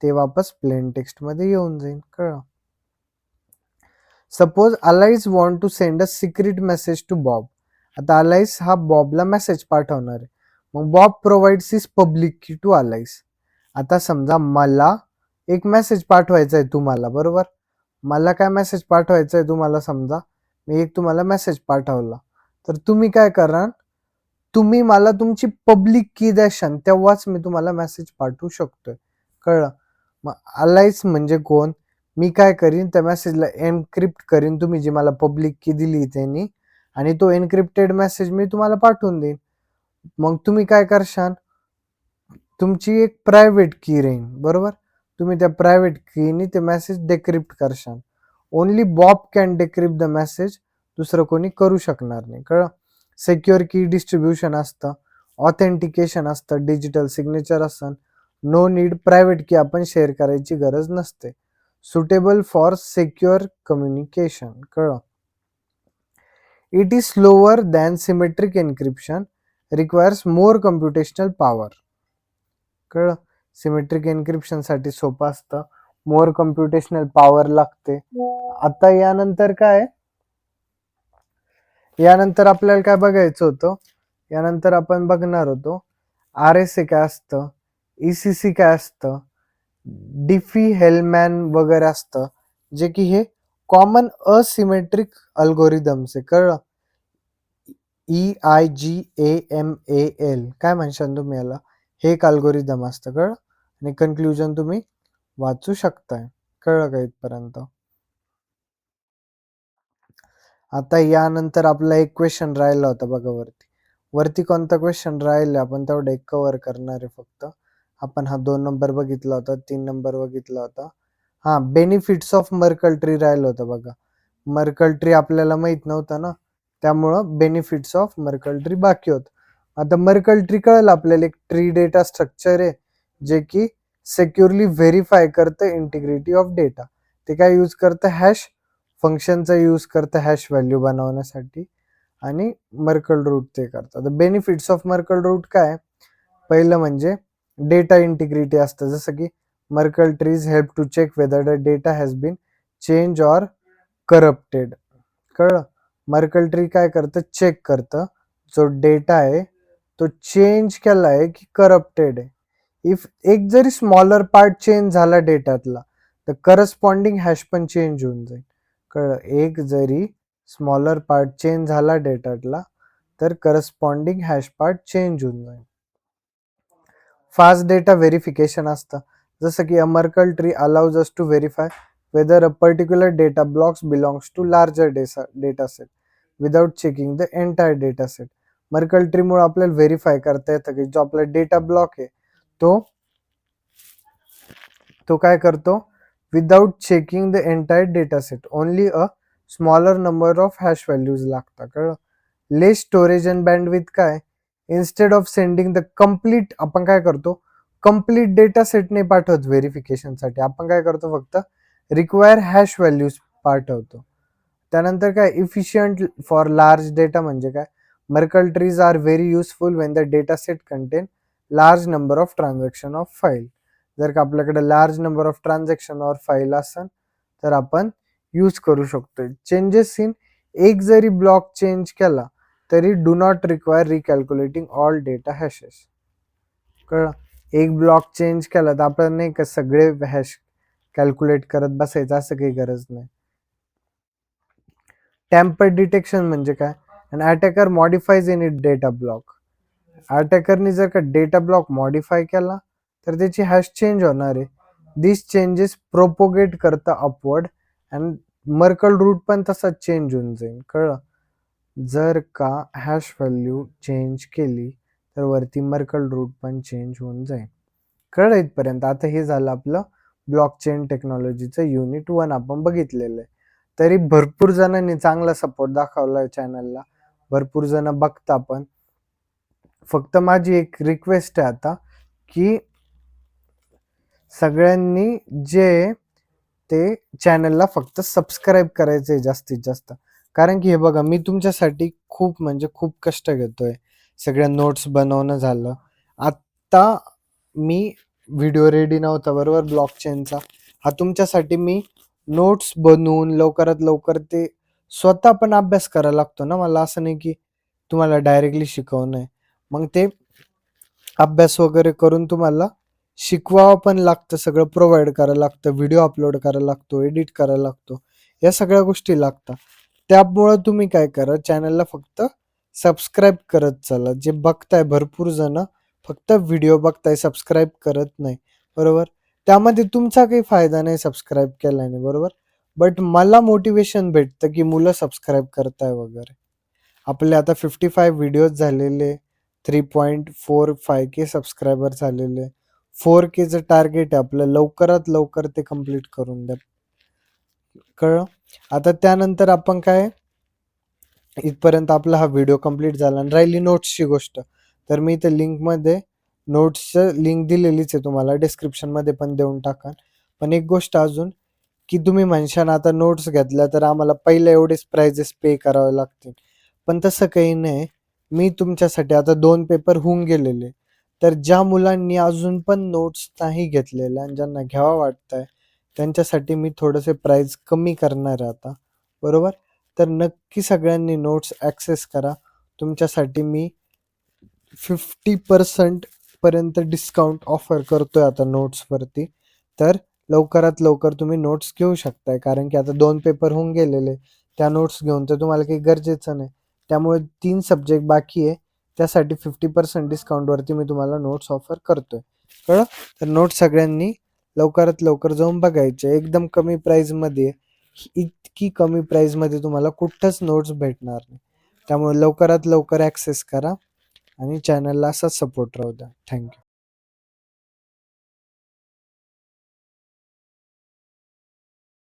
S1: ते वापस प्लेन टेक्स्ट मध्ये येऊन जाईल. कळलं. Suppose Alice want to send a secret message to Bob. आता अलाइस हा बॉबला मेसेज पाठवणार आहे. मग Bob provides is public key to Alice. आता समजा मला एक मेसेज पाठवायचा आहे तुम्हाला. बरोबर. मला काय मेसेज पाठवायचा आहे तुम्हाला, समजा मी एक तुम्हाला मेसेज पाठवला, तर तुम्ही काय कराल, तुम्ही मला तुमची पब्लिक की द्याशाल तेव्हाच मी तुम्हाला मेसेज पाठवू शकतोय. कळलं? मग अलाईस म्हणजे कोण? मी काय करीन त्या मेसेजला एन्क्रिप्ट करीन तुम्ही जी मला पब्लिक की दिली त्यांनी आणि तो एन्क्रिप्टेड मेसेज मी तुम्हाला पाठवून देईन. मग तुम्ही काय करशाल? तुमची एक प्रायव्हेट की राहीन, बरोबर? तुम्ही त्या प्रायव्हेट कीनी ते मेसेज डिक्रिप्ट करशाल. Only Bob can decrypt the message. दुसरं कोणी करू शकणार नाही. कळलं? सिक्युअर की डिस्ट्रीब्युशन असतं, ऑथेंटिकेशन असतं, डिजिटल सिग्नेचर असतं. नो नीड प्रायव्हेट की आपण शेअर करायची गरज नसते. Suitable for secure communication. कळलं? It is slower than symmetric encryption, requires more computational power. कळलं? सिमेट्रिक एन्क्रिप्शनसाठी सोपं असतं, मोर कम्प्युटेशनल पॉवर लागते. आता यानंतर काय? यानंतर आपल्याला काय बघायचं होतं? यानंतर आपण बघणार होतो RSA काय असतं, ECC काय असतं, डिफी हेलमॅन वगैरे असतं, जे की हे कॉमन असिमेट्रिक अल्गोरिदम्स आहे. कळलं? EIGAMAL काय म्हणशाल तुम्ही याला? हे एक अल्गोरिदम असतं. कळलं? आणि कन्क्लुजन तुम्ही वाचू शकताय. कळलं का इथपर्यंत? आता यानंतर आपला एक क्वेश्चन राहिला होता बघा वरती. वरती कोणता क्वेश्चन राहिला आपण तेवढं एक कव्हर करणार आहे फक्त. आपण हा 2 नंबर बघितला होता, 3 नंबर बघितला होता. हां, बेनिफिट्स ऑफ मर्कल ट्री राहिलं होतं बघा. मर्कल ट्री आपल्याला माहीत नव्हतं ना, त्यामुळं बेनिफिट्स ऑफ मर्कल ट्री बाकी होतं. आता मर्कल ट्री कळलं आपल्याला एक ट्री डेटा स्ट्रक्चर आहे, जे की सिक्युअरली व्हेरिफाय करतं इंटिग्रिटी ऑफ डेटा. ते काय यूज करतं? हॅश फंक्शनचा यूज करतं हॅश व्हॅल्यू बनवण्यासाठी आणि मर्कल रूट ते करतं. तर बेनिफिट्स ऑफ मर्कल रूट काय? पहिलं म्हणजे डेटा इंटिग्रिटी असतं, जसं की Merkle trees help to check whether the data has been change or corrupted. कळलं? मर्कल ट्री काय करतं? चेक करतं जो डेटा आहे तो चेंज केला आहे की करप्टेड आहे. इफ एक जरी स्मॉलर पार्ट चेंज झाला डेटातला तर करस्पॉन्डिंग हॅश पण चेंज होऊन जाईल. कळलं? एक जरी स्मॉलर पार्ट चेंज झाला डेटातला तर करस्पॉन्डिंग हॅश पार्ट चेंज होऊन जाईल. फास्ट डेटा व्हेरिफिकेशन असतं, जसं की a Merkle tree allows us to verify whether a particular data blocks belongs to larger data set without checking the entire data set. Merkle ट्रीमुळे आपल्याला व्हेरीफाय करता येतं की जो आपला डेटा ब्लॉक आहे तो तो काय करतो? Without checking the entire data set only a smaller number of hash values लागतात. कळलं? लेस स्टोरेज अँड बँडविथ काय? Instead of sending the complete आपण काय करतो? कम्प्लीट डेटा सेट नाही पाठवत व्हेरिफिकेशनसाठी. आपण काय करतो? फक्त रिक्वायर हॅश व्हॅल्यूज पाठवतो. त्यानंतर काय? इफिशियंट फॉर लार्ज डेटा म्हणजे काय? Merkle trees are very useful when the data set contain large number of transaction of file. जर का आपल्याकडे large number of transaction or file असेल तर आपण यूज करू शकतो. चेंजेस इन एक जरी ब्लॉक चेंज केला तरी do not require recalculating all data hashes. कळलं? एक ब्लॉक चेंज केला तर आपण नाही का सगळे हॅश कॅल्क्युलेट करत बसायचं असं काही गरज नाही. टॅम्पर डिटेक्शन म्हणजे काय? An attacker modifies in it data block. अटॅकरने जर का डेटा ब्लॉक मॉडिफाय केला तर त्याची हॅश चेंज होणार आहे. दिस चेंजेस प्रोपोगेट करतं अपवर्ड अँड मर्कल रूट पण तसाच चेंज होऊन जाईल. कळलं? जर का हॅश व्हॅल्यू चेंज केली तर वरती मर्कल रूट पण चेंज होऊन जाईल. कळलं इथपर्यंत? आता हे झालं आपलं ब्लॉकचेन टेक्नॉलॉजीचं युनिट 1 आपण बघितलेलं आहे. तरी भरपूर जणांनी चांगला सपोर्ट दाखवला चॅनलला. भरपूर जण बघता पण. फक्त माझी एक रिक्वेस्ट आहे आता की सगळ्यांनी जे ते चॅनलला फक्त सबस्क्राईब करायचंय जास्तीत जास्त. कारण की हे बघा मी तुमच्यासाठी खूप म्हणजे खूप कष्ट घेतोय. सगळ्या नोट्स बनवणं झालं. आत्ता मी व्हिडिओ रेडी नव्हता बरोबर ब्लॉकचेनचा. हा तुमच्यासाठी मी नोट्स बनवून लवकरात लवकर ते स्वतः पण अभ्यास करायला लागतो ना मला. असं नाही की तुम्हाला डायरेक्टली शिकवणं आहे. मग ते अभ्यास वगैरे करून तुम्हाला शिकवावं पण लागतं, सगळं प्रोव्हाइड करायला लागतं, व्हिडिओ अपलोड करायला लागतो, एडिट करायला लागतो. या सगळ्या गोष्टी लागतात. त्यामुळं तुम्ही काय करा चॅनलला फक्त सबस्क्राईब करत चला. जे बघताय भरपूर जण फक्त व्हिडिओ बघताय, सबस्क्राईब करत नाही, बरोबर? त्यामध्ये तुमचा काही फायदा नाही सबस्क्राईब केल्याने, बरोबर? बट मला मोटिवेशन भेटतं की मुलं सबस्क्राईब करताय वगैरे. आपले आता 55 व्हिडिओज झालेले, 3.45K सबस्क्रायबर झालेले. 4Kचं टार्गेट आहे आपलं. लवकरात लवकर ते कंप्लीट करून द्या. कळलं? आता त्यानंतर आपण काय, इथपर्यंत आपला हा व्हिडिओ कंप्लीट झाला आणि राहिली नोट्सची गोष्ट. तर मी इथे लिंकमध्ये नोट्सचं लिंक दिलेलीच आहे तुम्हाला, डिस्क्रिप्शनमध्ये पण देऊन टाका. पण एक गोष्ट अजून, की तुम्ही म्हणशाल आता नोट्स घेतल्या तर आम्हाला पहिले एवढेच प्राइजेस पे करावे लागतील. पण तसं काही नाही. मी तुमच्यासाठी आता 2 पेपर होऊन गेलेले. तर ज्या मुलांनी अजून पण नोट्स नाही घेतलेल्या आणि ज्यांना घ्यावं वाटतंय, त्यांच्यासाठी मी थोडेसे प्राईस कमी करणार आहे आता, बरोबर? तर नक्की सगळ्यांनी नोट्स ॲक्सेस करा. तुमच्यासाठी मी 50% पर्यंत डिस्काउंट ऑफर करतोय आता नोट्सवरती. तर लवकरात लवकर तुम्ही नोट्स घेऊ शकताय. कारण की आता 2 पेपर होऊन गेलेले. त्या नोट्स घेऊन तर तुम्हाला काही गरजेचं नाही. त्यामुळे 3 सब्जेक्ट बाकी आहे. त्यासाठी 50% डिस्काउंटवरती मी तुम्हाला नोट्स ऑफर करतोय. कळलं? तर नोट्स सगळ्यांनी लवकरात लवकर जाऊन बघायचे. एकदम कमी प्राईजमध्ये, इतकी कमी प्राईजमध्ये तुम्हाला कुठंच नोट्स भेटणार नाही. त्यामुळे लवकरात लवकर ॲक्सेस करा आणि चॅनलला असाच सपोर्ट राहू द्या. Thank you.